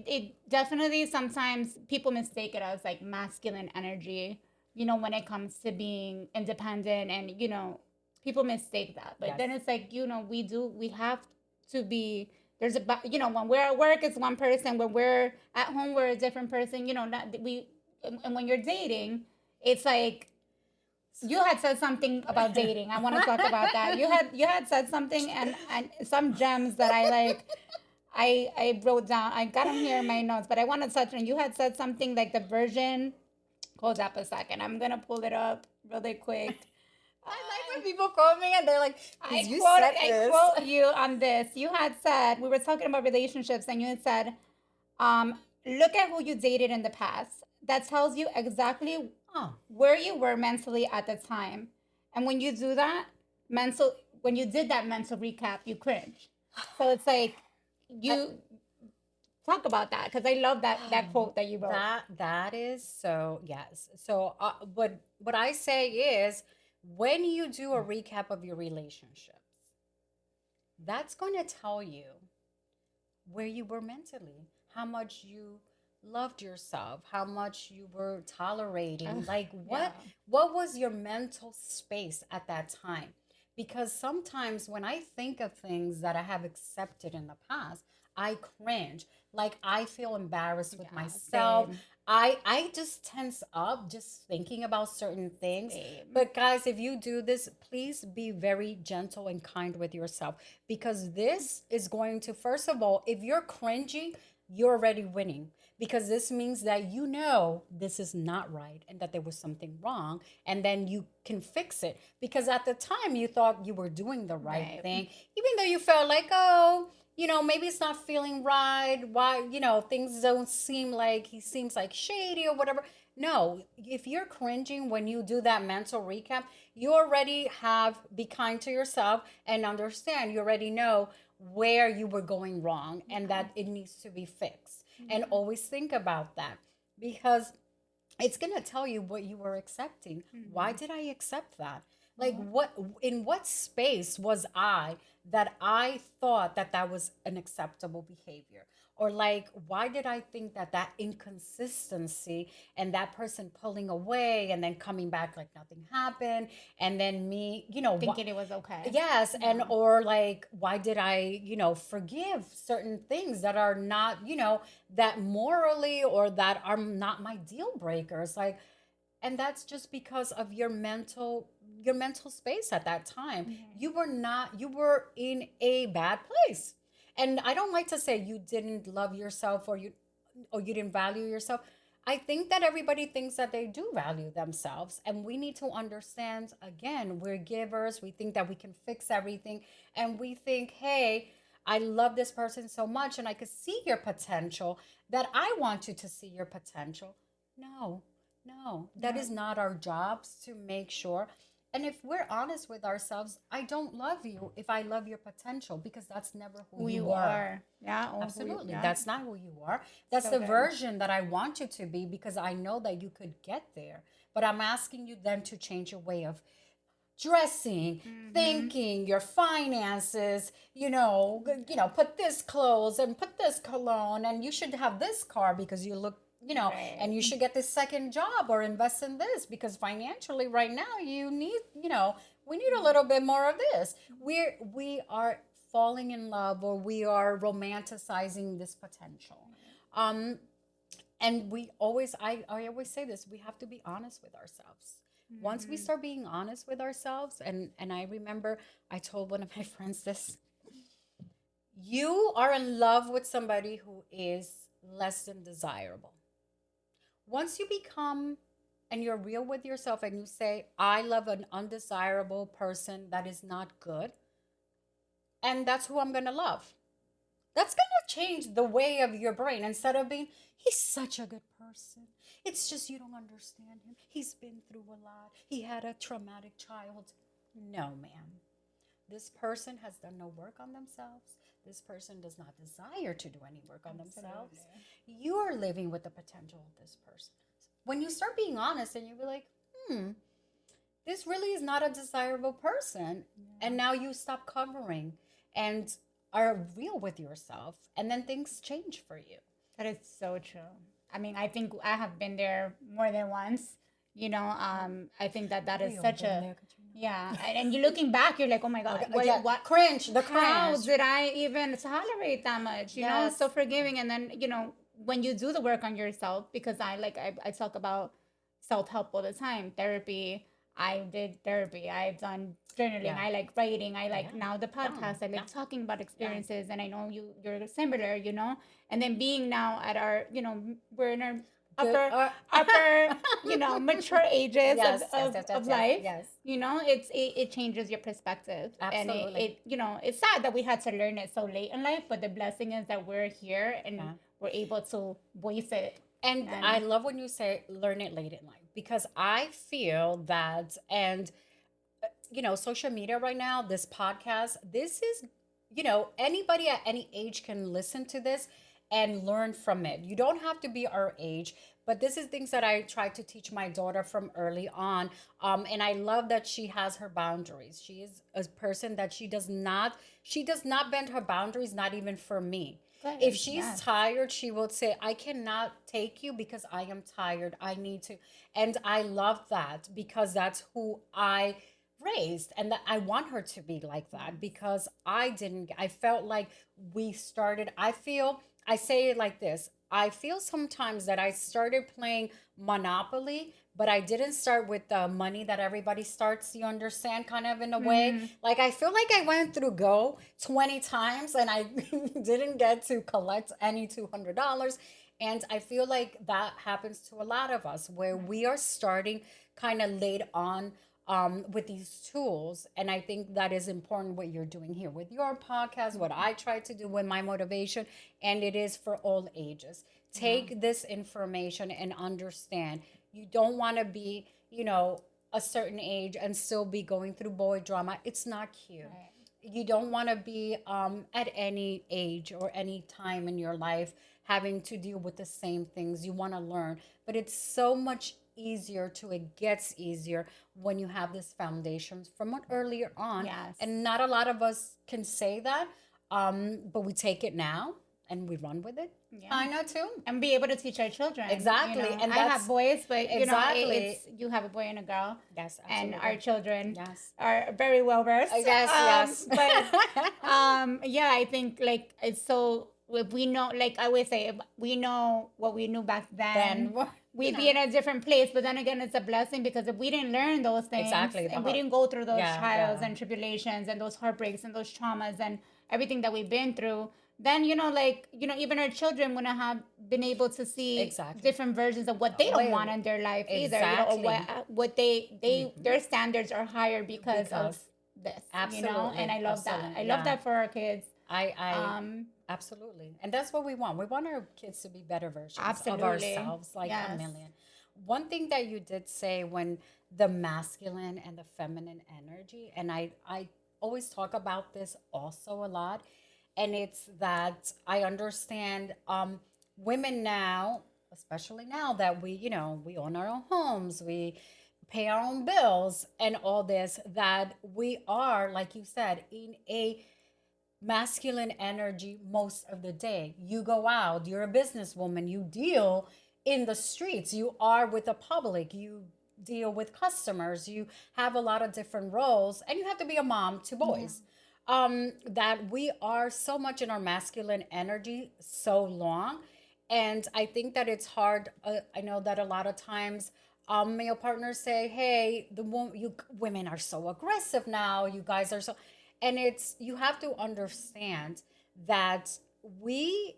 it definitely sometimes people mistake it as like masculine energy, you know, when it comes to being independent and, you know, people mistake that. But yes. then it's like, you know, we have to be, there's a, you know, when we're at work, it's one person. When we're at home, we're a different person, you know, and when you're dating, it's like, you had said something about dating. I want to talk about that. You had said something and some gems that I like. I wrote down. I got them here in my notes, but I want to touch on. You had said something like the version. Hold up a second. I'm gonna pull it up really quick. I like when Uh, people call me and they're like, "Because I you quote said I this." quote you on this. You had said we were talking about relationships, and you had said, "Look at who you dated in the past. That tells you exactly Oh, where you were mentally at the time. And when you do that, when you did that mental recap, you cringe. So it's like I, you talk about that because I love that quote that you wrote. that is so yes. So what I say is when you do a recap of your relationships, that's going to tell you where you were mentally, how much you loved yourself, how much you were tolerating, Ugh, like yeah. what was your mental space at that time? Because sometimes when I think of things that I have accepted in the past, I cringe. Like I feel embarrassed with Yeah. myself. Same. I just tense up just thinking about certain things. Same. But guys, if you do this, please be very gentle and kind with yourself because this is going to, first of all, if you're cringing, you're already winning because this means that you know this is not right and that there was something wrong and then you can fix it because at the time you thought you were doing the right Right. thing even though you felt like, oh, maybe it's not feeling right. Why, things don't seem like he seems like shady or whatever. No, if you're cringing when you do that mental recap, you already have be kind to yourself and understand. You already know where you were going wrong and Yeah. that it needs to be fixed. And Yeah. always think about that because it's going to tell you what you were accepting. Why Mm-hmm. did I accept that? Like Well, in what space was I that I thought that that was an acceptable behavior? Or like why did I think that that inconsistency and that person pulling away and then coming back like nothing happened and then me, what. thinking it was okay. Yes, and Yeah. or like why did I, forgive certain things that are not, that morally or that are not my deal breakers. Like, and that's just because of your mental space at that time. Right. You were in a bad place. And I don't like to say you didn't love yourself, or you didn't value yourself. I think that everybody thinks that they do value themselves, and we need to understand, again, we're givers. We think that we can fix everything, and we think, hey, I love this person so much and I could see your potential, that I want you to see your potential. No, no, that Yeah. is not our jobs to make sure. And if we're honest with ourselves, I don't love you if I love your potential, because that's never who Who you you were. are. Yeah. Or who you, Absolutely. yeah. That's not who you are. That's So the good. version that I want you to be, because I know that you could get there. But I'm asking you then to change your way of dressing, Mm-hmm. thinking, your finances, put this clothes and put this cologne, and you should have this car because you look, Right. and you should get this second job or invest in this because financially right now you need, we need a little bit more of this. We are falling in love, or we are romanticizing this potential. Um, and I always say this, we have to be honest with ourselves. Once we Mm-hmm. start being honest with ourselves, and I remember I told one of my friends this, you are in love with somebody who is less than desirable. Once you become and you're real with yourself and you say, I love an undesirable person that is not good, and that's who I'm going to love. That's going to change the way of your brain. Instead of being, he's such a good person. It's just you don't understand him. He's been through a lot. He had a traumatic child. No, ma'am. This person has done no work on themselves. This person does not desire to do any work on themselves. Absolutely. You are living with the potential of this person. When you start being honest and you be like, this really is not a desirable person. Yeah. And now you stop covering and are real with yourself. And then things change for you. That is so true. I mean, I think I have been there more than once. I think that that is We all such been a, there, Katrina. yeah. And you looking back, you're like, oh my God, Okay, what, yeah, what, cringe, the how cringe. did I even tolerate that much? So Yes. forgiving. And then, when you do the work on yourself, because I talk about self help all the time, therapy. I did therapy. I've done journaling. Yeah. I like writing. I Yeah. like now the Yeah. podcast. I Yeah. like talking about Yeah. experiences. And I know you're similar, and then being now at our, we're in our Good. upper, upper, mature ages of, Yes. Yes. of, Yes. Yes. of Yes. life. Yes. It changes your perspective, and Absolutely. it's sad that we had to learn it so late in life, but the blessing is that we're here and Yeah. we're able to voice it. And I And love when you say learn it late in life, because I feel that, and social media right now, this podcast, this is, anybody at any age can listen to this and learn from it. You don't have to be our age, but this is things that I try to teach my daughter from early on. And I love that she has her boundaries. She is a person that she does not bend her boundaries, not even for me. If good, she's yes, tired, she will say, I cannot take you because I am tired. I need to. And I love that, because that's who I raised, and that I want her to be like that, yes, because I felt like I say it like this. I feel sometimes that I started playing Monopoly, but I didn't start with the money that everybody starts, you understand, kind of in a way. mm-hmm. Like, I feel like I went through Go 20 times and I didn't get to collect any $200. And I feel like that happens to a lot of us, where we Right. are starting kind of late on, with these tools. And I think that is important, what you're doing here with your podcast, what I try to do with my motivation. And it is for all ages. Yeah, Take this information and understand, you don't want to be, a certain age and still be going through boy drama. It's not cute. right. You don't want to be, at any age or any time in your life, having to deal with the same things. You want to learn, but it's so much easier to it gets easier when you have this foundation from an earlier on. Yes, And not a lot of us can say that, but we take it now and we run with it. yeah. I know too. And be able to teach our children. Exactly. And I have that's boys, but exactly. it's you have a boy and a girl, Yes, and absolutely. our children Yes. are very well versed. Yes, yes. But yeah, I think like it's so, if we know, like I always say, if we know what we knew back then, Then, well, we'd be in a different place. But then again, it's a blessing, because if we didn't learn those things exactly, the and we heart. didn't go through those Yeah, trials yeah. and tribulations and those heartbreaks and those traumas and everything that we've been through, then like even our children wouldn't have been able to see Exactly. different versions of what they don't Wait, want in their life either, or what exactly. their standards are higher because of Because this, and absolutely, I love that. absolutely, I love yeah. that for our kids. I um absolutely, and that's what we want. We want our kids to be better versions of Absolutely. ourselves, like a Yes. million. One thing that you did say, when the masculine and the feminine energy, and I always talk about this also a lot, and it's that I understand women now, especially now that we own our own homes, we pay our own bills and all this, that we are, like you said, in a masculine energy most of the day. You go out, you're a businesswoman, you deal in the streets, you are with the public, you deal with customers, you have a lot of different roles, and you have to be a mom to Yeah. boys. That we are so much in our masculine energy so long. And I think that it's hard. I know that a lot of times male partners say, "Hey, you women are so aggressive now. You guys are so," and it's, you have to understand that we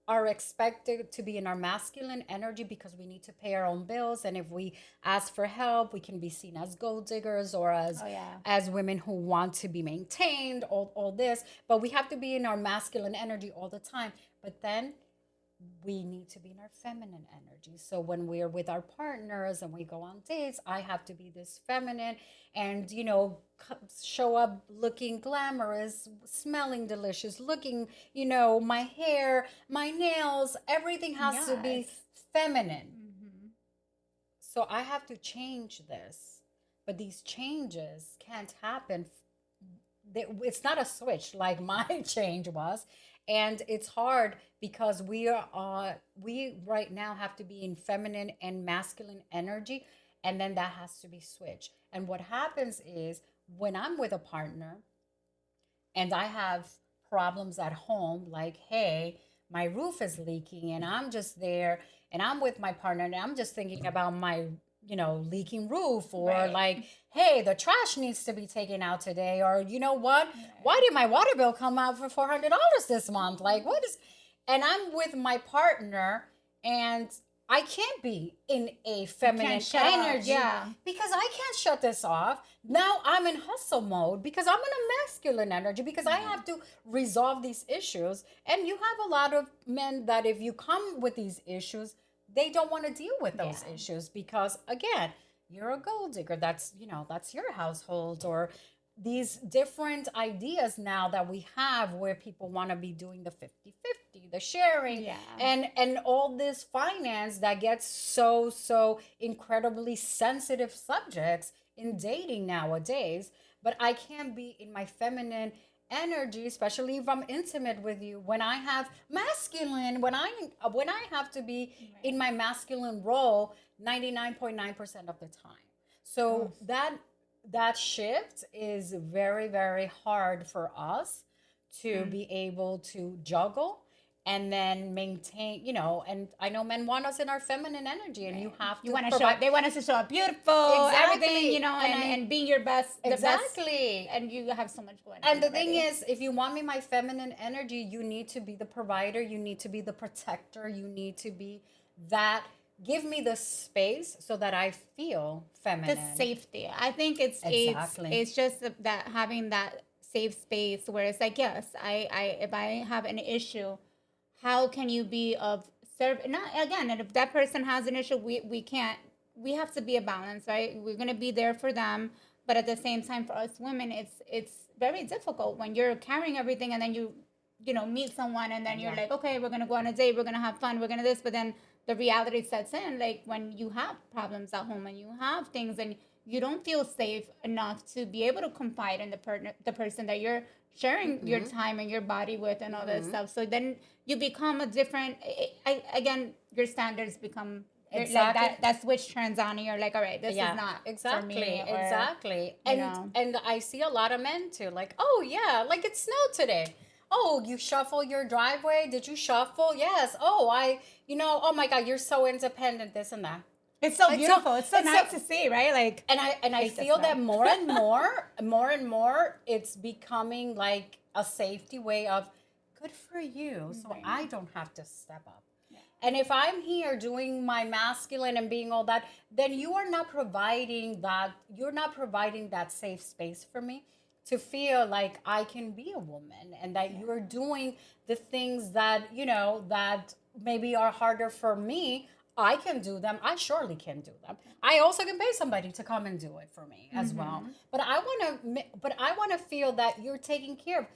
are expected to be in our masculine energy because we need to pay our own bills, and if we ask for help, we can be seen as gold diggers, or Oh yeah. as women who want to be maintained, all this. But we have to be in our masculine energy all the time. But then we need to be in our feminine energy. So when we're with our partners and we go on dates, I have to be this feminine and, show up looking glamorous, smelling delicious, looking, my hair, my nails, everything has to be Yes. feminine. Hmm. So I have to change this. But these changes can't happen. It's not a switch like my change was, and it's hard because we right now have to be in feminine and masculine energy, and then that has to be switched. And what happens is, when I'm with a partner and I have problems at home, like, hey, my roof is leaking, and I'm just there, and I'm with my partner, and I'm just thinking about my, leaking roof, or Right. like, hey, the trash needs to be taken out today, or you know what? Why Right. did my water bill come out for $400 this month? Like, what is, and I'm with my partner, and I can't be in a You can't feminine shut off. energy Yeah. because I can't shut this off. Now I'm in hustle mode because I'm in a masculine energy because I Yeah. have to resolve these issues. And you have a lot of men that, if you come with these issues, they don't want to deal with those Yeah. issues because, again, you're a gold digger. That's your household, or these different ideas now that we have, where people want to be doing the 50-50, the sharing, Yeah. and all this finance that gets so incredibly sensitive subjects in dating nowadays. But I can't be in my feminine energy, especially if I'm intimate with you, when I have masculine, when I have to be in Right. my masculine role 99.9% of the time. Oh. So that shift is very, very hard for us to Mm. be able to juggle and then maintain, and I know men want us in our feminine energy, and you Right. have You to want to show provide. up. They want us to show up beautiful, everything, Exactly. And I and being your best, the best. exactly. And you have so much going And on the thing already. is, if you want me my feminine energy, you need to be the provider, you need to be the protector, you need to be that. Give me the space so that I feel The feminine. safety. I think it's Exactly. it's just that having that safe space where it's like, yes, I if I have an issue, how can you be of serve? Not again, and if that person has an issue, we can't. We have to be a balance, right? We're gonna be there for them, but at the same time, for us women, it's very difficult when you're carrying everything, and then you meet someone, and then you're Yeah. like, okay, we're gonna go on a date, we're gonna have fun, we're gonna this, but then the reality sets in, like when you have problems at home and you have things, and you don't feel safe enough to be able to confide in the person that you're sharing your Mm-hmm. time and your body with, and all that Mm-hmm. stuff. So then you become a different. Again, your standards become, you're like Exactly. that switch turns on, and you're like, all right, this is Yeah, not for me, exactly, or exactly. you And know. and I see a lot of men too, like, oh yeah, like it snowed today. Oh, you shuffle your driveway? Did you shuffle? Yes. Oh, oh my God, you're so independent, this and that. It's so It's so beautiful. It's so it's so nice to see, right? Like, and I hate the feel snow. that more and more, more and more, it's becoming like a safety way of, good for you. So Right. I don't have to step up. Yeah. And if I'm here doing my masculine and being all that, then you're not providing that safe space for me to feel like I can be a woman and that Yeah. you're doing the things that, that maybe are harder for me. I can do them. I surely can do them. I also can pay somebody to come and do it for me as well. Mm-hmm. But I want to feel that you're taking care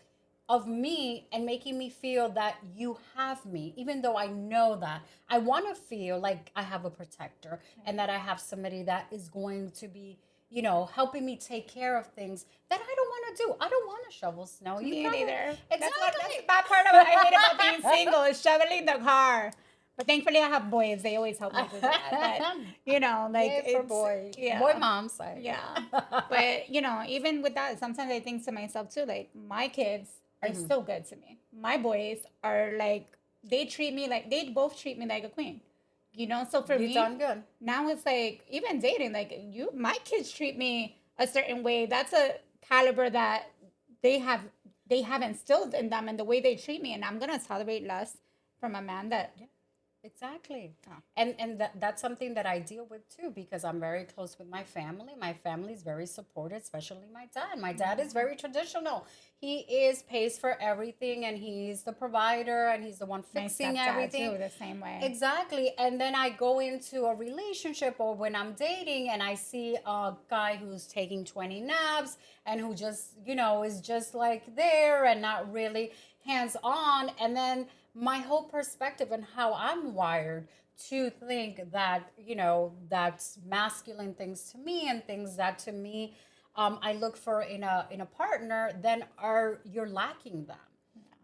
of me and making me feel that you have me, even though I know that. I want to feel like I have a protector and that I have somebody that is going to be, helping me take care of things that I don't want to do. I don't want to shovel snow. You Me probably, neither. That's the exactly. bad part of what I hate about being single is shoveling the car. But thankfully I have boys. They always help me do that. But like Yay for it's boy yeah. mom side. Yeah. But even with that, sometimes I think to myself too, like my kids are Mhm. so good to me. My boys are like they both treat me like a queen. So for You me, done good. now it's like even dating, like my kids treat me a certain way. That's a caliber that they have they have instilled in them and the way they treat me, and I'm gonna tolerate less from a man that Exactly. oh, And that's something that I deal with too because I'm very close with my family. My family is very supportive, especially my dad. My dad is very traditional. He is pays for everything and he's the provider and he's the one my fixing stepdad everything. too, the same way. Exactly. And then I go into a relationship or when I'm dating and I see a guy who's taking 20 naps and who just, is just like there and not really hands on. And then my whole perspective and how I'm wired to think that, that's masculine things to me and things that to me I look for in a partner, then you're lacking them.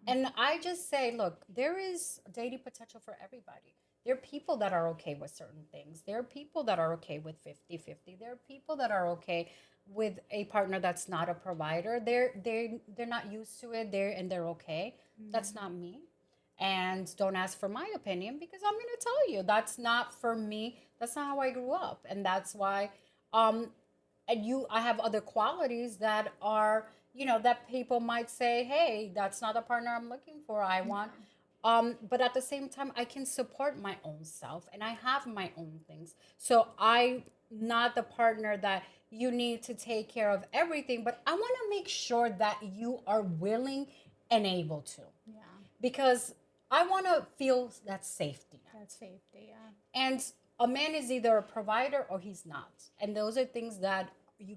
And I just say, look, there is dating potential for everybody. There are people that are okay with certain things. There are people that are okay with 50-50. There are people that are okay with a partner that's not a provider. They're not used to it. They're okay. That's not me. And don't ask for my opinion because I'm going to tell you that's not for me. That's not how I grew up. And that's why um and I have other qualities that are, that people might say, hey, that's not the partner I'm looking for. I want but at the same time I can support my own self and I have my own things. So I not the partner that you need to take care of everything, but I want to make sure that you are willing and able to, Yeah, because I want to feel that safety net. that's safety. Yeah. And a man is either a provider or he's not. And those are things that you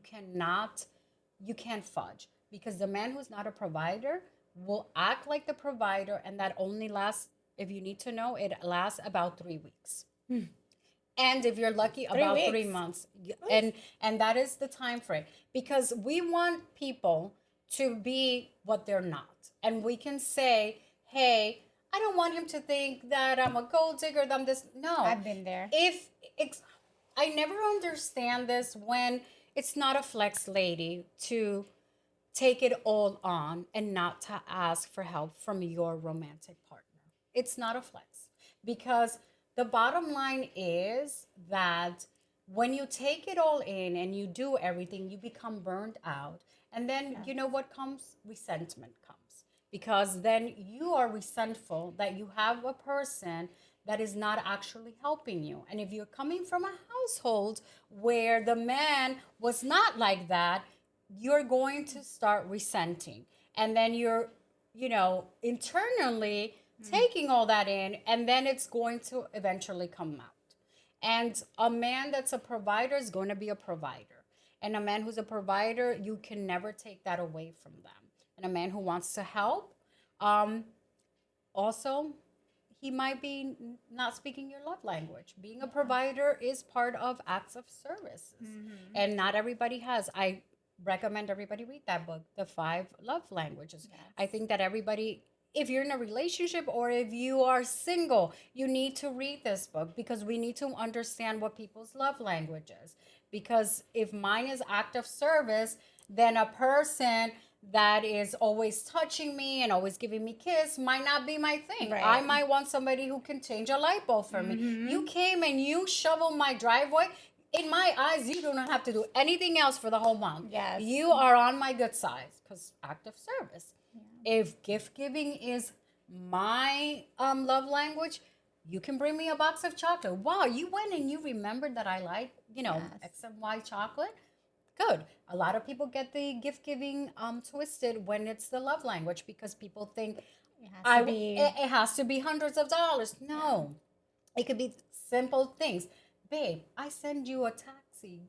can't fudge because the man who's not a provider will act like the provider and that only lasts, if you need to know, it lasts about 3 weeks. And if you're lucky, Three about three weeks. months. And that is the time frame because we want people to be what they're not. And we can say, hey, I don't want him to think that I'm a gold digger, that I'm this. No. I've been there. If it's, I never understand this when it's not a flex lady to take it all on and not to ask for help from your romantic partner. It's not a flex because the bottom line is that when you take it all in and you do everything, you become burned out. And then you know what comes? Resentment comes because then you are resentful that you have a person that is not actually helping you. And if you're coming from a household where the man was not like that, you're going to start resenting. And then you're, internally taking all that in, and then it's going to eventually come out. And a man that's a provider is going to be a provider. And a man who's a provider, you can never take that away from them. And a man who wants to help, um, also, he might be not speaking your love language. Being a provider is part of acts of services. And not everybody has. I recommend everybody read that book, The Five Love Languages. I Yes. think that everybody, if you're in a relationship or if you are single, you need to read this book because we need to understand what people's love language is. Because if mine is act of service, then a person that is always touching me and always giving me kiss might not be my thing. I Right. might want somebody who can change a light bulb for me. You came and you shoveled my driveway. In my eyes, you don't have to do anything else for the whole month. Yes. You are on my good side because act of service. If gift giving is My love language, you can bring me a box of chocolate. Wow, you went and you remembered that I like, Yes. X and Y chocolate. Good. A lot of people get the gift giving twisted when it's the love language because people think It has to be. it has to be hundreds of dollars. Yeah. No, it could be simple things. Babe, I send you a taxi.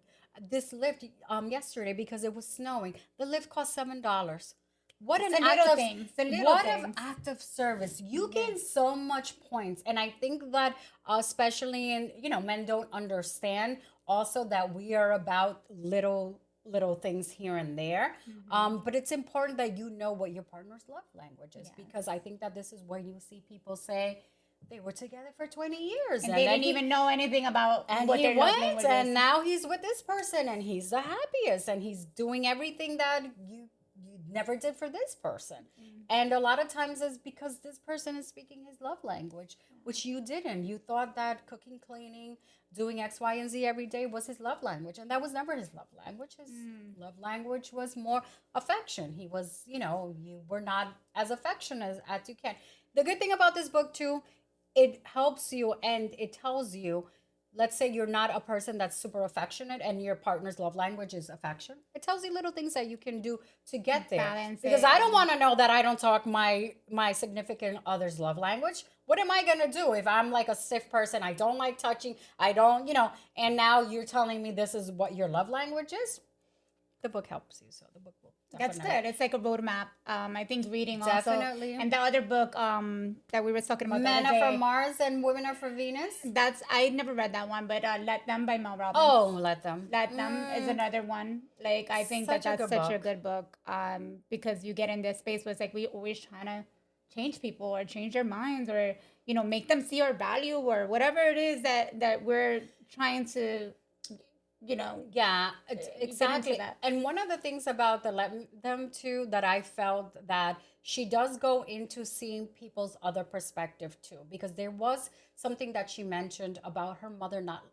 This lift yesterday because it was snowing. The lift cost $7. What It's an the act little of things. The little what of things. act of service. You gain Yes. so much points, and I think that especially in men don't understand also that we are about little things here and there. Mm-hmm. But it's important that you know what your partner's love language is because Yes. I think that this is where you see people say they were together for 20 years And and they then didn't even know anything about what he their love went language is. and now he's with this person and he's the happiest and he's doing everything that you never did for this person. Mm. And a lot of times it's because this person is speaking his love language, which you didn't. You thought that cooking, cleaning, doing X, Y, and Z every day was his love language. And that was never his love language. His Mm. love language was more affection. He was, you were not as affectionate as you can. The good thing about this book, too, it helps you and it tells you, let's say you're not a person that's super affectionate and your partner's love language is affection. It tells you little things that you can do to get there, Balance because it I don't and want to know that I don't talk my significant other's love language. What am I going to do if I'm like a stiff person? I don't like touching, I don't, and now you're telling me this is what your love language is. The book helps you, so the book will that's definitely good. It's like a roadmap. I think reading also, definitely. and the other book that we were talking about the other Men are from day. Mars and women are from Venus. That's I never read that one, but Let Them by Mel Robbins. Oh, let them. Let Them is another one. Like I think that Such a that's good such a book. good book. Because you get in this space where it's like we always trying to change people or change their minds or make them see our value or whatever it is that we're trying to you know Yeah, get into exactly. that. And one of the things about the Let Them too that I felt that she does go into seeing people's other perspective too, because there was something that she mentioned about her mother not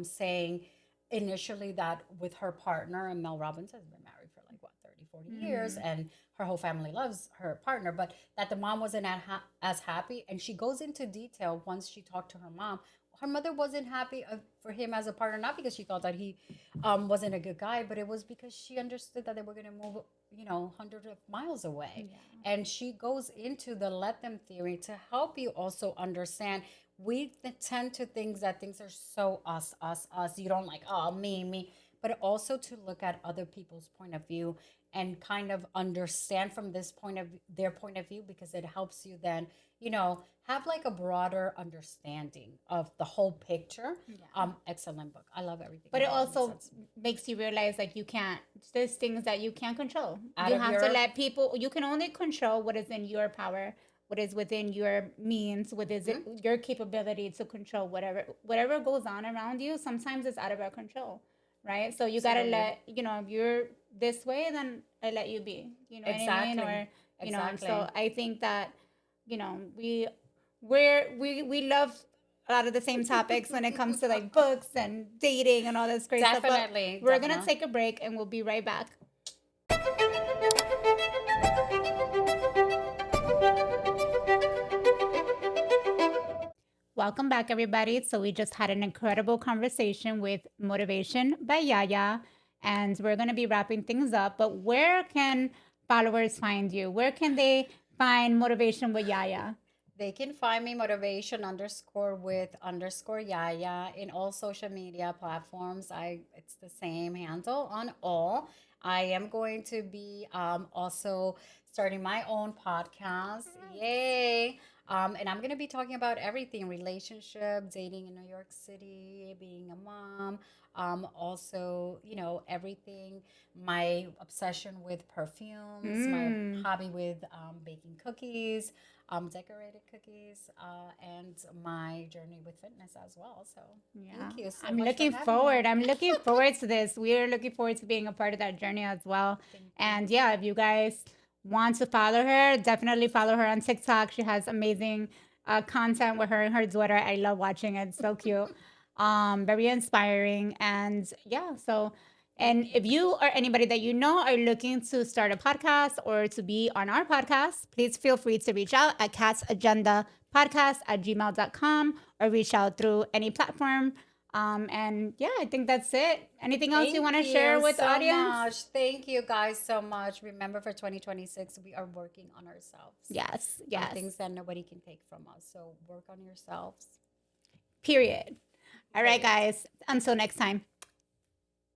saying initially that with her partner, and Mel Robbins has been married for like what 30, 40 years, Mm-hmm. and her whole family loves her partner, but that the mom wasn't as happy. And she goes into detail once she talked to her mom. Her mother wasn't happy for him as a partner, not because she thought that he wasn't a good guy, but it was because she understood that they were going to move, hundreds of miles away. Yeah. And she goes into the let them theory to help you also understand. We tend to think that things are so us, us, us. You don't like, oh, me, but also to look at other people's point of view and kind of understand from this point of their point of view, because it helps you then have like a broader understanding of the whole picture. Yeah. Excellent book. I love everything But it about it. also makes you realize like you can't there's things that you can't control. Out You of have to your let people you can only control what is in your power, what is within your means, what is it your capability to control whatever goes on around you. Sometimes it's out of our control, right? So you gotta absolutely let if you're this way, then I let you be. You know what I mean? exactly Or and so exactly I think that we love a lot of the same topics when it comes to like books and dating and all this great stuff. But definitely we're gonna definitely. take a break and we'll be right back. Welcome back, everybody. So we just had an incredible conversation with Motivation by Yaya, and we're gonna be wrapping things up. But where can followers find you? Where can they find Motivation with Yaya? They can find me motivation underscore with underscore Yaya in all social media platforms. It's the same handle on all. I am going to be also starting my own podcast. Yay! And I'm going to be talking about everything: relationship, dating in New York City, being a mom, also, everything, my obsession with perfumes, my Mm. hobby with baking cookies, decorated cookies, and my journey with fitness as well. So Yeah, thank you so I'm much for looking having me. forward. I'm looking forward to this. We're looking forward to being a part of that journey as well. Thank you. And yeah, if you guys want to follow her, definitely follow her on TikTok. She has amazing content with her and her daughter. I love watching it. It's so cute. Very inspiring. And yeah, so And if you or anybody that you know are looking to start a podcast or to be on our podcast, please feel free to reach out at catsagendapodcast@gmail.com or reach out through any platform. And yeah, I think that's it. Anything else you want Thank to share you with the so audience? much. Thank you guys so much. Remember, for 2026, we are working on ourselves, Yes, on yes. things that nobody can take from us. So work on yourselves. Period. All right, Period. guys. Until next time.